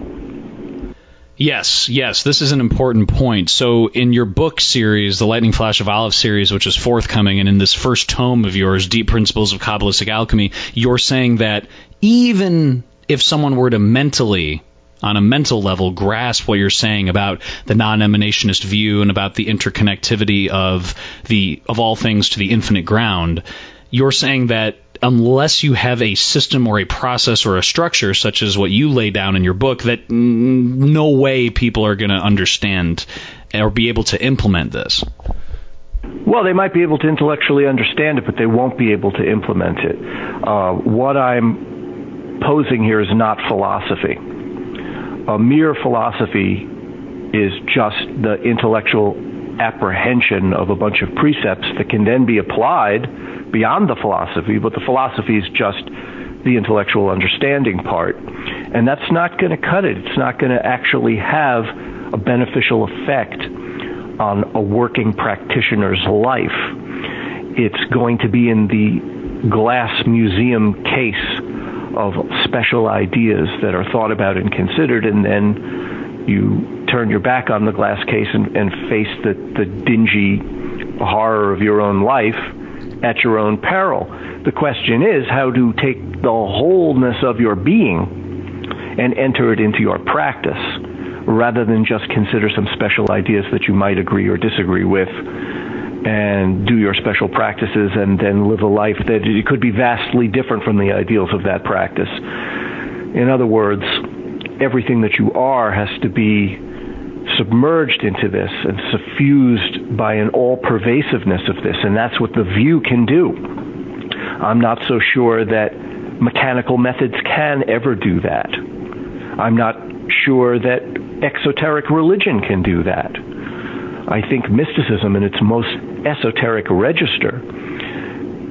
Yes, this is an important point. So in your book series, the Lightning Flash of Alef series, which is forthcoming, and in this first tome of yours, Deep Principles of Kabbalistic Alchemy, you're saying that even if someone were to mentally, on a mental level, grasp what you're saying about the non-emanationist view and about the interconnectivity of all things to the infinite ground, you're saying that unless you have a system or a process or a structure such as what you lay down in your book, that no way people are going to understand or be able to implement this. Well, they might be able to intellectually understand it, but they won't be able to implement it. What I'm posing here is not philosophy. A mere philosophy is just the intellectual apprehension of a bunch of precepts that can then be applied beyond the philosophy, but the philosophy is just the intellectual understanding part. And that's not going to cut it. It's not going to actually have a beneficial effect on a working practitioner's life. It's going to be in the glass museum case of special ideas that are thought about and considered, and then you turn your back on the glass case and face the dingy horror of your own life at your own peril. The question is how to take the wholeness of your being and enter it into your practice, rather than just consider some special ideas that you might agree or disagree with and do your special practices and then live a life that it could be vastly different from the ideals of that practice. In other words, everything that you are has to be submerged into this and suffused by an all-pervasiveness of this, and that's what the view can do. I'm not so sure that mechanical methods can ever do that. I'm not sure that exoteric religion can do that. I think mysticism in its most esoteric register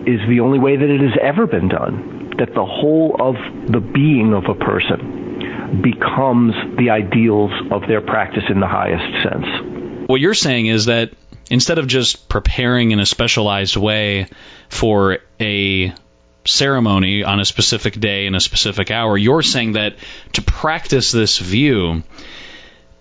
is the only way that it has ever been done, that the whole of the being of a person becomes the ideals of their practice in the highest sense. What you're saying is that instead of just preparing in a specialized way for a ceremony on a specific day in a specific hour, you're saying that to practice this view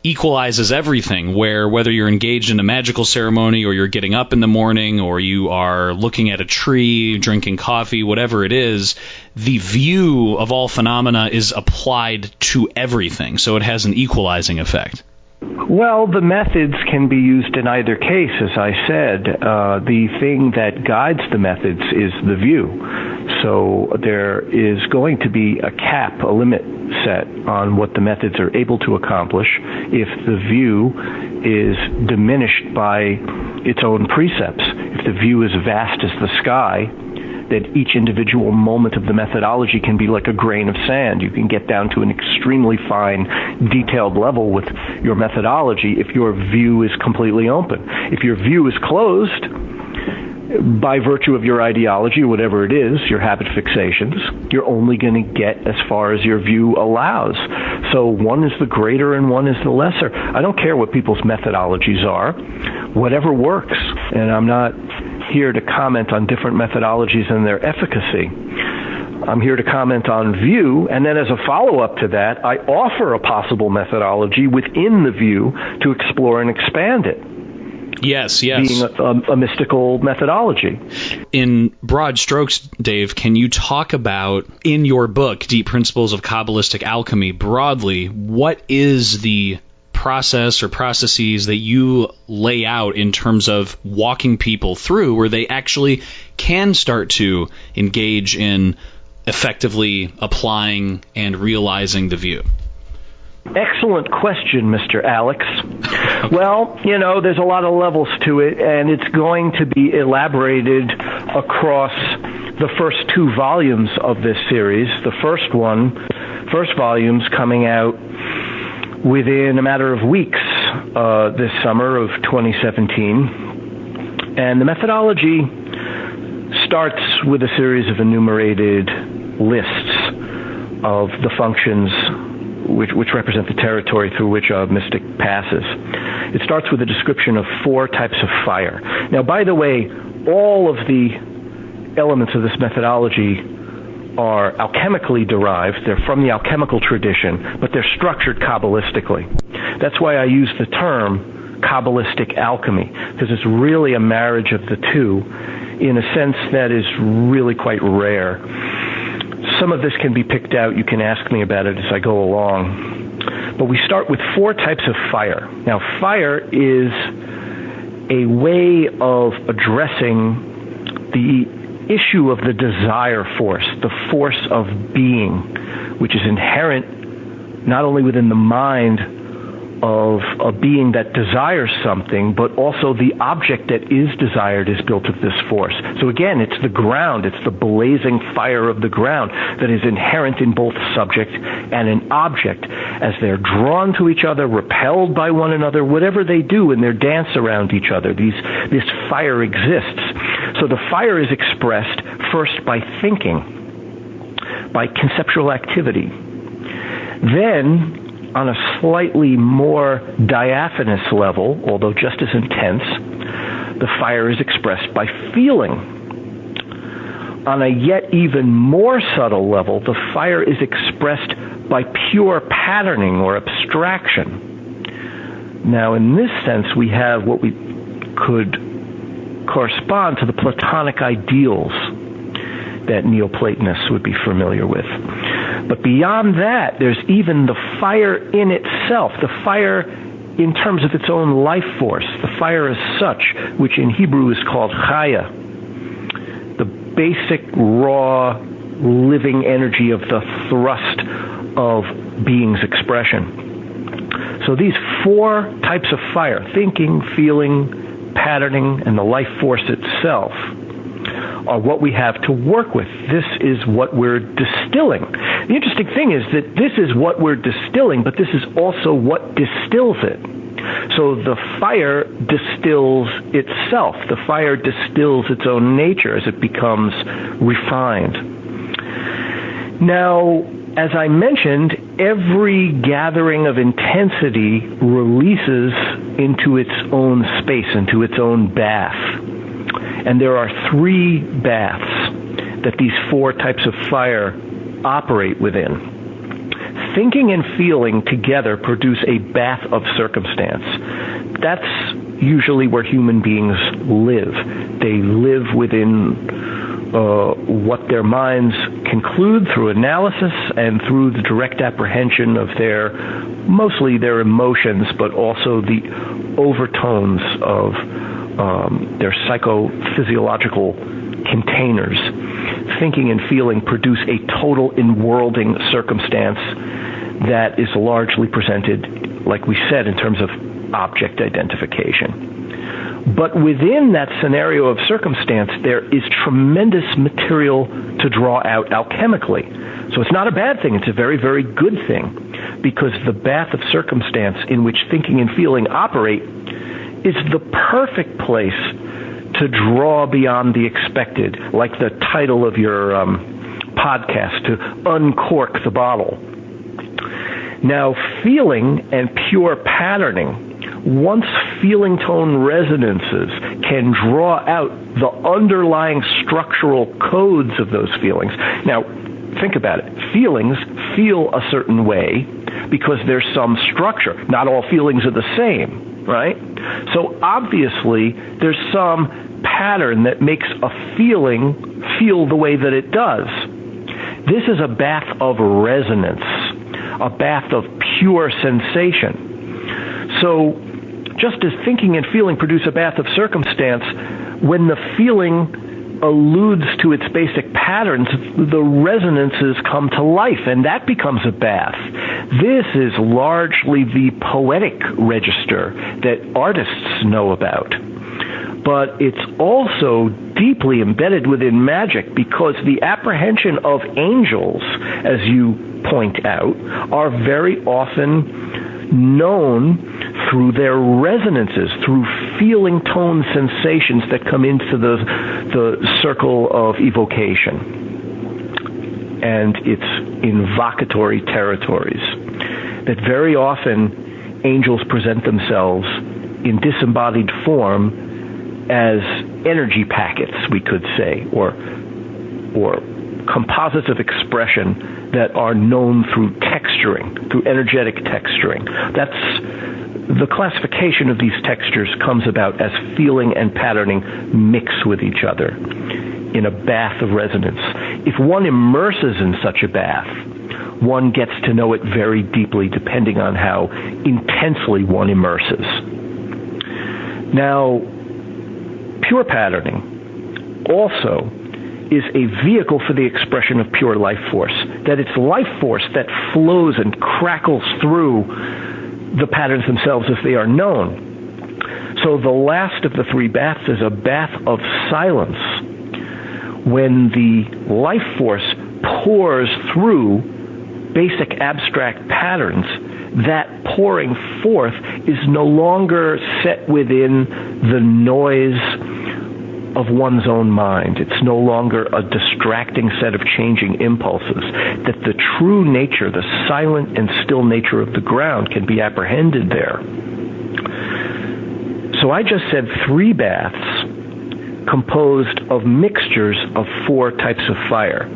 equalizes everything, where whether you're engaged in a magical ceremony or you're getting up in the morning or you are looking at a tree, drinking coffee, whatever it is, the view of all phenomena is applied to everything, so it has an equalizing effect. Well, the methods can be used in either case, as I said. The thing that guides the methods is the view. So there is going to be a cap, a limit set on what the methods are able to accomplish if the view is diminished by its own precepts. If the view is vast as the sky, that each individual moment of the methodology can be like a grain of sand. You can get down to an extremely fine, detailed level with your methodology if your view is completely open. If your view is closed, by virtue of your ideology, whatever it is, your habit fixations, you're only going to get as far as your view allows. So one is the greater and one is the lesser. I don't care what people's methodologies are. Whatever works. And I'm not here to comment on different methodologies and their efficacy. I'm here to comment on view, and then as a follow-up to that, I offer a possible methodology within the view to explore and expand it. Yes. Being a mystical methodology. In broad strokes, Dave, can you talk about, in your book, Deep Principles of Kabbalistic Alchemy, broadly, what is the process or processes that you lay out in terms of walking people through where they actually can start to engage in effectively applying and realizing the view? Excellent question, Mr. Alex. Well, there's a lot of levels to it, and it's going to be elaborated across the first 2 volumes of this series. The first volume's coming out within a matter of weeks this summer of 2017. And the methodology starts with a series of enumerated lists of the functions which represent the territory through which a mystic passes. It starts with a description of 4 types of fire. Now, by the way, all of the elements of this methodology are alchemically derived. They're from the alchemical tradition, but they're structured Kabbalistically. That's why I use the term Kabbalistic alchemy, because it's really a marriage of the two in a sense that is really quite rare. Some of this can be picked out. You can ask me about it as I go along. But we start with 4 types of fire. Now, fire is a way of addressing the issue of the desire force, the force of being, which is inherent not only within the mind of a being that desires something, but also the object that is desired is built of this force. So again, it's the ground, it's the blazing fire of the ground that is inherent in both subject and an object. As they're drawn to each other, repelled by one another, whatever they do in their dance around each other, this fire exists. So the fire is expressed first by thinking, by conceptual activity. Then, on a slightly more diaphanous level, although just as intense, the fire is expressed by feeling. On a yet even more subtle level, the fire is expressed by pure patterning or abstraction. Now, in this sense, we have what we could correspond to the Platonic ideals that Neoplatonists would be familiar with. But beyond that, there's even the fire in itself, the fire in terms of its own life force, the fire as such, which in Hebrew is called chaya, the basic, raw, living energy of the thrust of being's expression. So these 4 types of fire, thinking, feeling, patterning, and the life force itself, are what we have to work with. This is what we're distilling. The interesting thing is that this is what we're distilling, but this is also what distills it. So the fire distills itself. The fire distills its own nature as it becomes refined. Now, as I mentioned, every gathering of intensity releases into its own space, into its own bath. And there are 3 baths that these 4 types of fire operate within. Thinking and feeling together produce a bath of circumstance. That's usually where human beings live. They live within what their minds conclude through analysis and through the direct apprehension of mostly their emotions, but also the overtones of their psychophysiological containers. Thinking and feeling produce a total inworlding circumstance that is largely presented, like we said, in terms of object identification. But within that scenario of circumstance, there is tremendous material to draw out alchemically. So it's not a bad thing. It's a very, very good thing, because the bath of circumstance in which thinking and feeling operate is the perfect place to draw beyond the expected, like the title of your podcast, to uncork the bottle. Now, feeling and pure patterning, once feeling tone resonances can draw out the underlying structural codes of those feelings. Now, think about it. Feelings feel a certain way because there's some structure. Not all feelings are the same, right? So obviously, there's some pattern that makes a feeling feel the way that it does. This is a bath of resonance, a bath of pure sensation. So just as thinking and feeling produce a bath of circumstance, when the feeling alludes to its basic patterns, the resonances come to life, and that becomes a bath. This is largely the poetic register that artists know about. But it's also deeply embedded within magic, because the apprehension of angels, as you point out, are very often known through their resonances, through feeling tone sensations that come into the circle of evocation and its invocatory territories. That very often angels present themselves in disembodied form as energy packets, we could say, or composites of expression that are known through texturing, through energetic texturing. That's the classification of these textures comes about as feeling and patterning mix with each other in a bath of resonance. If one immerses in such a bath, one gets to know it very deeply, depending on how intensely one immerses. Now, pure patterning also is a vehicle for the expression of pure life force, that it's life force that flows and crackles through the patterns themselves as they are known. So the last of the 3 baths is a bath of silence, when the life force pours through basic abstract patterns. That pouring forth is no longer set within the noise of one's own mind. It's no longer a distracting set of changing impulses. That the true nature, the silent and still nature of the ground, can be apprehended there. So I just said 3 baths composed of mixtures of 4 types of fire.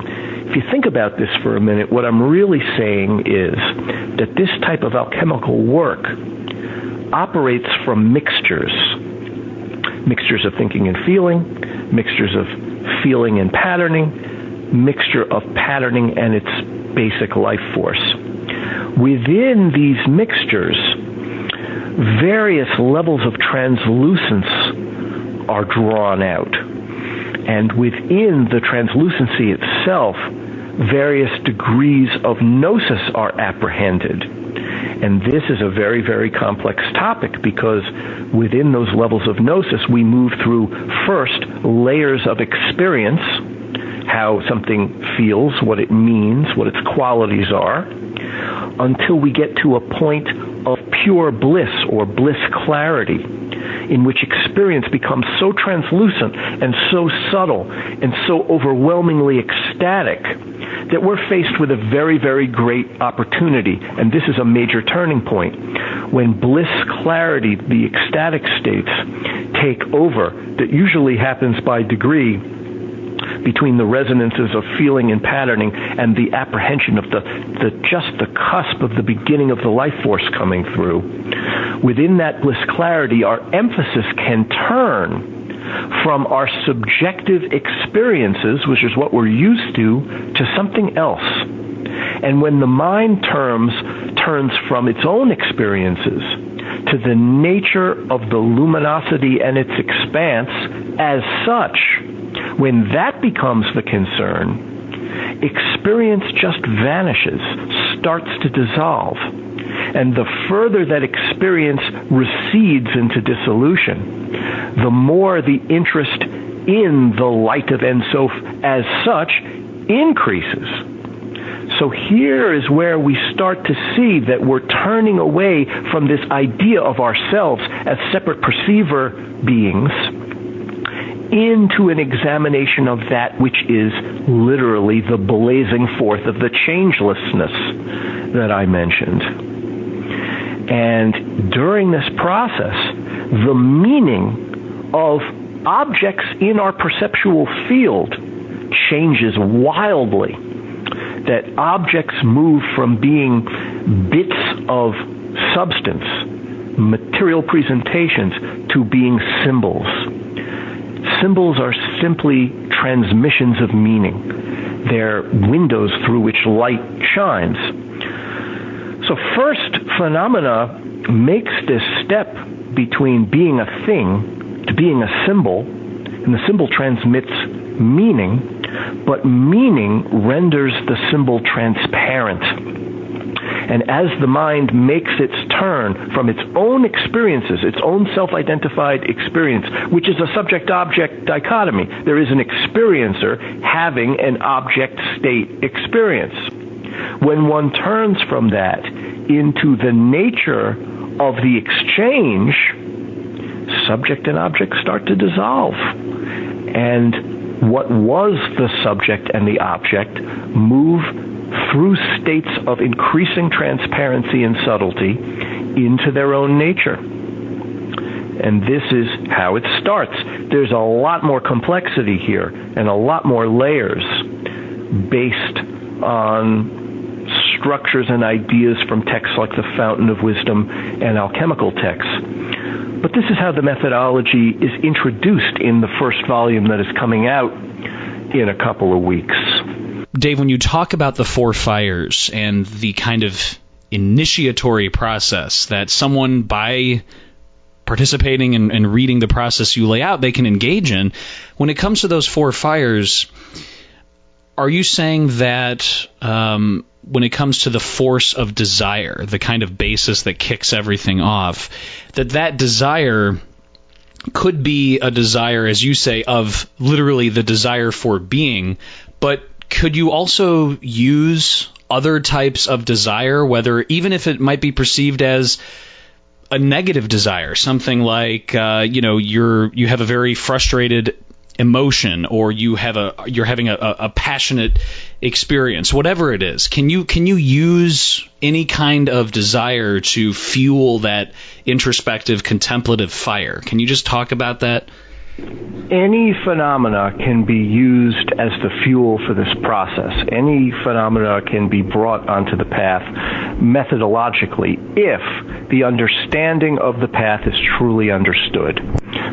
If you think about this for a minute, what I'm really saying is that this type of alchemical work operates from mixtures of thinking and feeling, mixtures of feeling and patterning, mixture of patterning and its basic life force. Within these mixtures, various levels of translucence are drawn out. And within the translucency itself, various degrees of gnosis are apprehended. And this is a very, very complex topic, because within those levels of gnosis, we move through first layers of experience, how something feels, what it means, what its qualities are, until we get to a point of pure bliss or bliss clarity, in which experience becomes so translucent and so subtle and so overwhelmingly ecstatic that we're faced with a very, very great opportunity. And this is a major turning point. When bliss clarity, the ecstatic states, take over, that usually happens by degree between the resonances of feeling and patterning and the apprehension of just the cusp of the beginning of the life force coming through. Within that bliss clarity, our emphasis can turn from our subjective experiences, which is what we're used to something else. And when the mind turns from its own experiences to the nature of the luminosity and its expanse as such, when that becomes the concern, experience just vanishes, starts to dissolve. And the further that experience recedes into dissolution, the more the interest in the light of Ein Sof as such increases. So here is where we start to see that we're turning away from this idea of ourselves as separate perceiver beings into an examination of that which is literally the blazing forth of the changelessness that I mentioned. And during this process, the meaning of objects in our perceptual field changes wildly. That objects move from being bits of substance, material presentations, to being symbols. Symbols are simply transmissions of meaning. They're windows through which light shines. So first, phenomena makes this step between being a thing to being a symbol, and the symbol transmits meaning, but meaning renders the symbol transparent. And as the mind makes its turn from its own experiences, its own self-identified experience, which is a subject-object dichotomy, there is an experiencer having an object-state experience. When one turns from that into the nature of the exchange, subject and object start to dissolve. And what was the subject and the object move through states of increasing transparency and subtlety into their own nature. And this is how it starts. There's a lot more complexity here and a lot more layers based on structures and ideas from texts like the Fountain of Wisdom and alchemical texts. But this is how the methodology is introduced in the first volume that is coming out in a couple of weeks. Dave, when you talk about the four fires and the kind of initiatory process that someone, by participating and reading the process you lay out, they can engage in, when it comes to those four fires, are you saying that when it comes to the force of desire, the kind of basis that kicks everything off, that desire could be a desire, as you say, of literally the desire for being, but could you also use other types of desire, whether even if it might be perceived as a negative desire, something like you have a very frustrated emotion, or you're having a passionate experience, whatever it is. Can you use any kind of desire to fuel that introspective, contemplative fire? Can you just talk about that? Any phenomena can be used as the fuel for this process. Any phenomena can be brought onto the path methodologically if the understanding of the path is truly understood.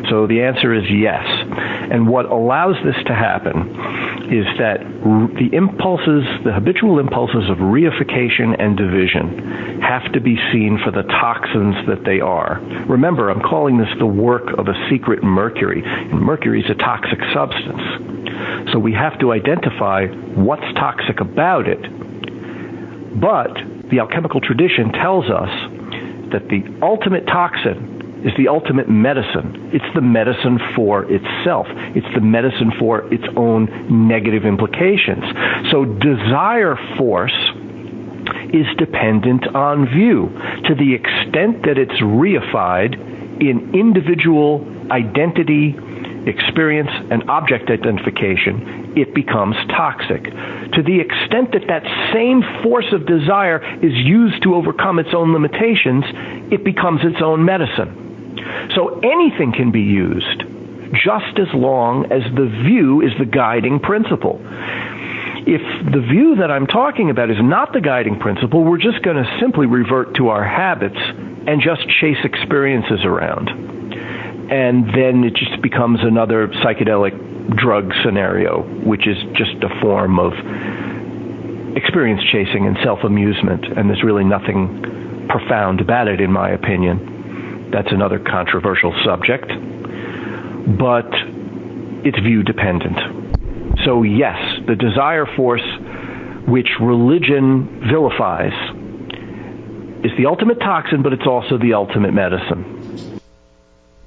So the answer is yes. And what allows this to happen is that the habitual impulses of reification and division have to be seen for the toxins that they are. Remember, I'm calling this the work of a secret mercury. And mercury is a toxic substance. So we have to identify what's toxic about it. But the alchemical tradition tells us that the ultimate toxin is the ultimate medicine. It's the medicine for itself. It's the medicine for its own negative implications. So desire force is dependent on view. To the extent that it's reified in individual identity, experience, and object identification, it becomes toxic. To the extent that that same force of desire is used to overcome its own limitations, it becomes its own medicine. So anything can be used, just as long as the view is the guiding principle. If the view that I'm talking about is not the guiding principle, we're just going to simply revert to our habits and just chase experiences around. And then it just becomes another psychedelic drug scenario, which is just a form of experience chasing and self-amusement, and there's really nothing profound about it, in my opinion. That's another controversial subject, but it's view dependent. So yes, the desire force which religion vilifies is the ultimate toxin, but it's also the ultimate medicine.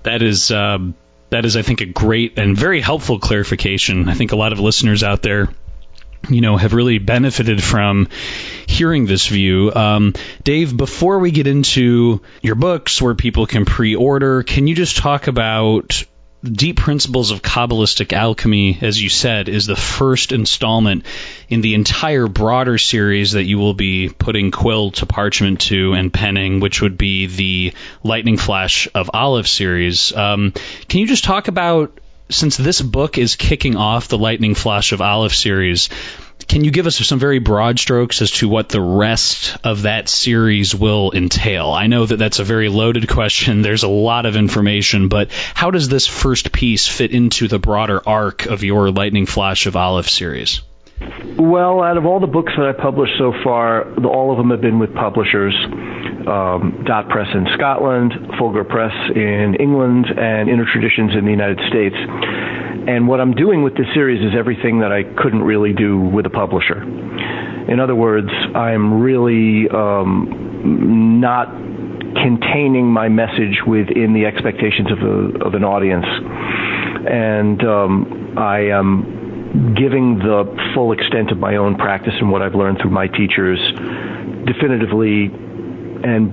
That is, I think, a great and very helpful clarification. I think a lot of listeners out there, have really benefited from hearing this view. Dave, before we get into your books where people can pre-order, can you just talk about Deep Principles of Kabbalistic Alchemy, as you said, is the first installment in the entire broader series that you will be putting quill to parchment to and penning, which would be the Lightning Flash of Alef series. Can you just talk about, since this book is kicking off the Lightning Flash of Alef series, can you give us some very broad strokes as to what the rest of that series will entail? I know that that's a very loaded question. There's a lot of information, but how does this first piece fit into the broader arc of your Lightning Flash of Alef series? Well, out of all the books that I published so far, all of them have been with publishers. Dot Press in Scotland, Fulgur Press in England, and Inner Traditions in the United States. And what I'm doing with this series is everything that I couldn't really do with a publisher. In other words, I'm really not containing my message within the expectations of an audience. And I am giving the full extent of my own practice and what I've learned through my teachers definitively, and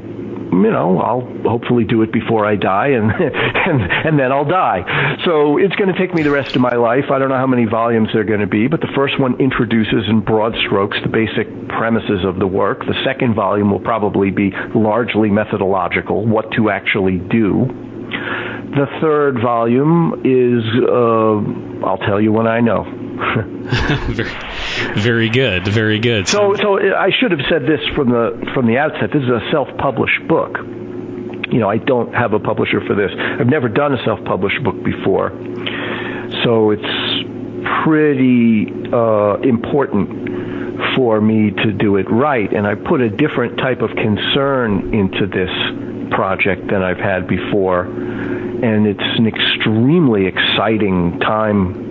I'll hopefully do it before I die, and then I'll die. So it's going to take me the rest of my life. I don't know how many volumes they're going to be, but the first one introduces in broad strokes the basic premises of the work. The second volume will probably be largely methodological, what to actually do. The third volume is, I'll tell you when I know. Very good, very good. So I should have said this from the outset. This is a self-published book. I don't have a publisher for this. I've never done a self-published book before, so it's pretty important for me to do it right. And I put a different type of concern into this project than I've had before, and it's an extremely exciting time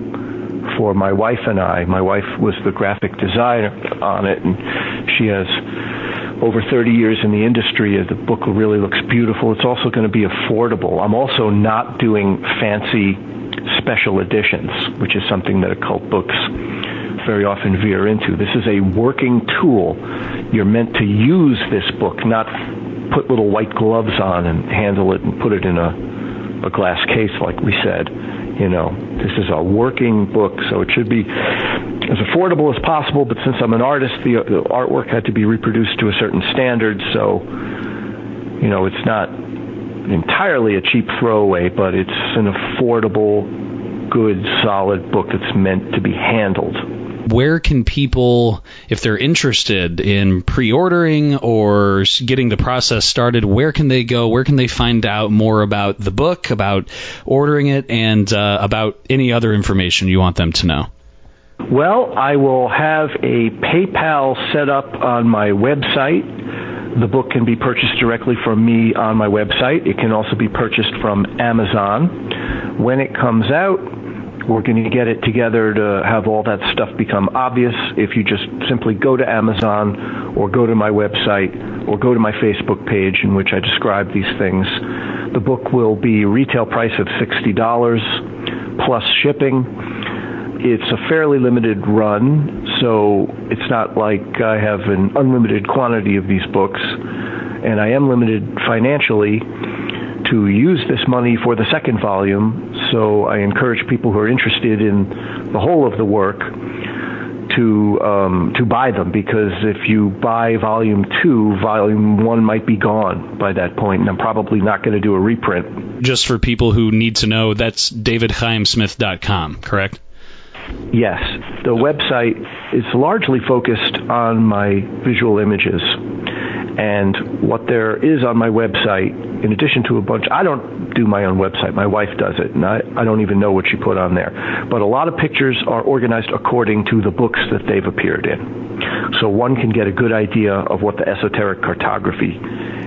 for my wife and I. My wife was the graphic designer on it, and she has over 30 years in the industry. The book really looks beautiful. It's also going to be affordable. I'm also not doing fancy special editions, which is something that occult books very often veer into. This is a working tool. You're meant to use this book, not put little white gloves on and handle it and put it in a glass case like we said. This is a working book, so it should be as affordable as possible, but since I'm an artist, the artwork had to be reproduced to a certain standard, so, it's not entirely a cheap throwaway, but it's an affordable, good, solid book that's meant to be handled. Where can people, if they're interested in pre-ordering or getting the process started, where can they go? Where can they find out more about the book, about ordering it, and about any other information you want them to know? Well, I will have a PayPal set up on my website. The book can be purchased directly from me on my website. It can also be purchased from Amazon. When it comes out, we're going to get it together to have all that stuff become obvious. If you just simply go to Amazon or go to my website or go to my Facebook page in which I describe these things, the book will be retail price of $60 plus shipping. It's a fairly limited run, So it's not like I have an unlimited quantity of these books, and I am limited financially to use this money for the second volume. So I encourage people who are interested in the whole of the work to buy them, because if you buy volume 2, volume 1 might be gone by that point, and I'm probably not going to do a reprint. Just for people who need to know, that's davidchaimsmith.com, correct? Yes. The website is largely focused on my visual images. And what there is on my website, in addition to a bunch, I don't do my own website. My wife does it, and I don't even know what she put on there. But a lot of pictures are organized according to the books that they've appeared in. So one can get a good idea of what the Esoteric Cartography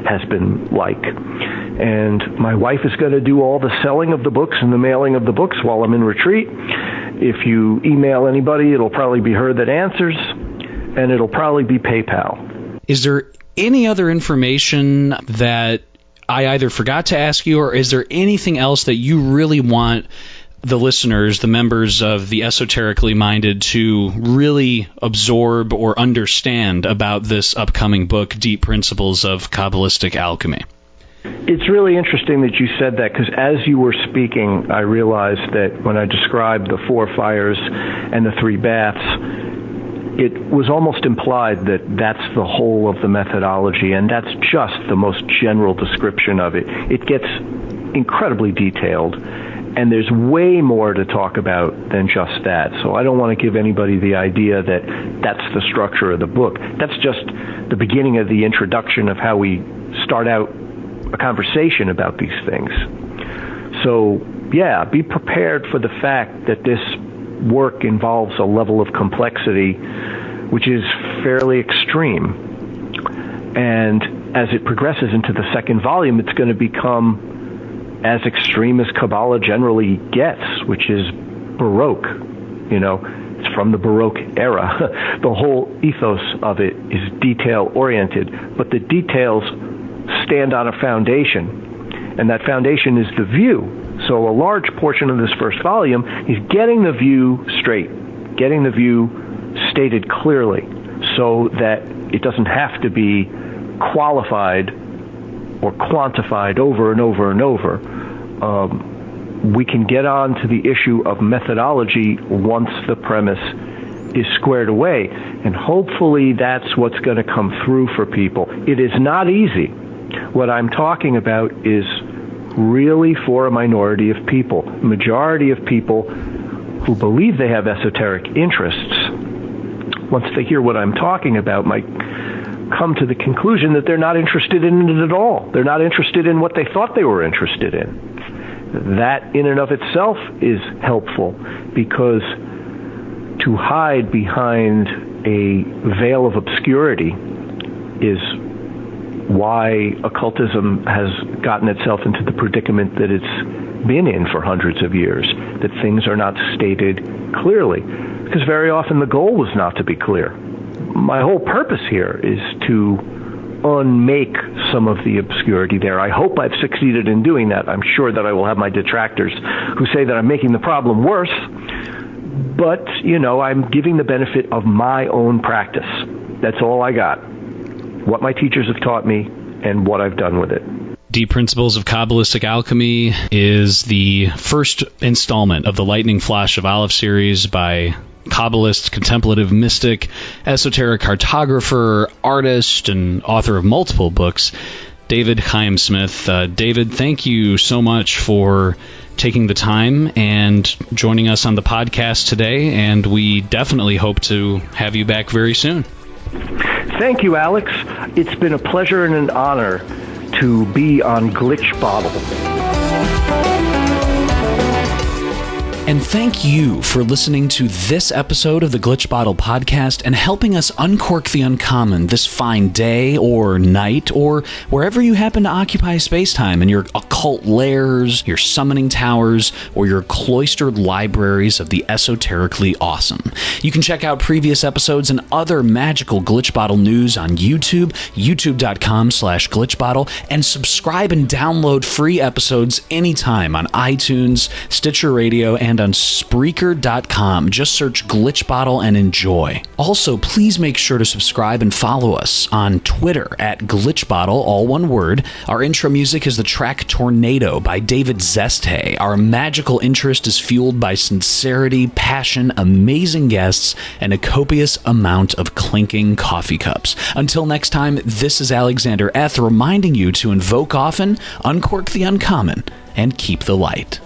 has been like. And my wife is going to do all the selling of the books and the mailing of the books while I'm in retreat. If you email anybody, it'll probably be her that answers, and it'll probably be PayPal. Is there any other information that I either forgot to ask you, or is there anything else that you really want the listeners, the members of the esoterically minded, to really absorb or understand about this upcoming book, Deep Principles of Kabbalistic Alchemy? It's really interesting that you said that, because as you were speaking, I realized that when I described the 4 fires and the 3 baths, it was almost implied that that's the whole of the methodology, and that's just the most general description of it. It gets incredibly detailed, and there's way more to talk about than just that. So I don't want to give anybody the idea that that's the structure of the book. That's just the beginning of the introduction of how we start out a conversation about these things. So, yeah, be prepared for the fact that this work involves a level of complexity which is fairly extreme. And as it progresses into the second volume, it's going to become as extreme as Kabbalah generally gets, which is Baroque. It's from the Baroque era. The whole ethos of it is detail-oriented, but the details stand on a foundation, and that foundation is the view. So a large portion of this first volume is getting the view straight, getting the view stated clearly, so that it doesn't have to be qualified or quantified over and over and over. We can get on to the issue of methodology once the premise is squared away, and hopefully that's what's going to come through for people. It is not easy. What I'm talking about is really for a minority of people. The majority of people who believe they have esoteric interests, once they hear what I'm talking about, might come to the conclusion that they're not interested in it at all. They're not interested in what they thought they were interested in. That in and of itself is helpful, because to hide behind a veil of obscurity is why occultism has gotten itself into the predicament that it's been in for hundreds of years, that things are not stated clearly, because very often the goal was not to be clear. My whole purpose here is to unmake some of the obscurity there. I hope I've succeeded in doing that. I'm sure that I will have my detractors who say that I'm making the problem worse, but, I'm giving the benefit of my own practice. That's all I got. What my teachers have taught me and what I've done with it. Deep Principles of Kabbalistic Alchemy is the first installment of the Lightning Flash of Alef series by Kabbalist, contemplative mystic, esoteric cartographer, artist, and author of multiple books, David Chaim Smith. David, thank you so much for taking the time and joining us on the podcast today, and we definitely hope to have you back very soon. Thank you, Alex. It's been a pleasure and an honor to be on Glitch Bottle. And thank you for listening to this episode of the Glitch Bottle podcast and helping us uncork the uncommon this fine day or night or wherever you happen to occupy space-time in your occult lairs, your summoning towers, or your cloistered libraries of the esoterically awesome. You can check out previous episodes and other magical Glitch Bottle news on YouTube, youtube.com/glitchbottle, and subscribe and download free episodes anytime on iTunes, Stitcher Radio, and and on Spreaker.com. Just search Glitch Bottle and enjoy. Also, please make sure to subscribe and follow us on Twitter at Glitch Bottle, all one word. Our intro music is the track Tornado by David Zeste. Our magical interest is fueled by sincerity, passion, amazing guests, and a copious amount of clinking coffee cups. Until next time, this is Alexander Eth reminding you to invoke often, uncork the uncommon, and keep the light.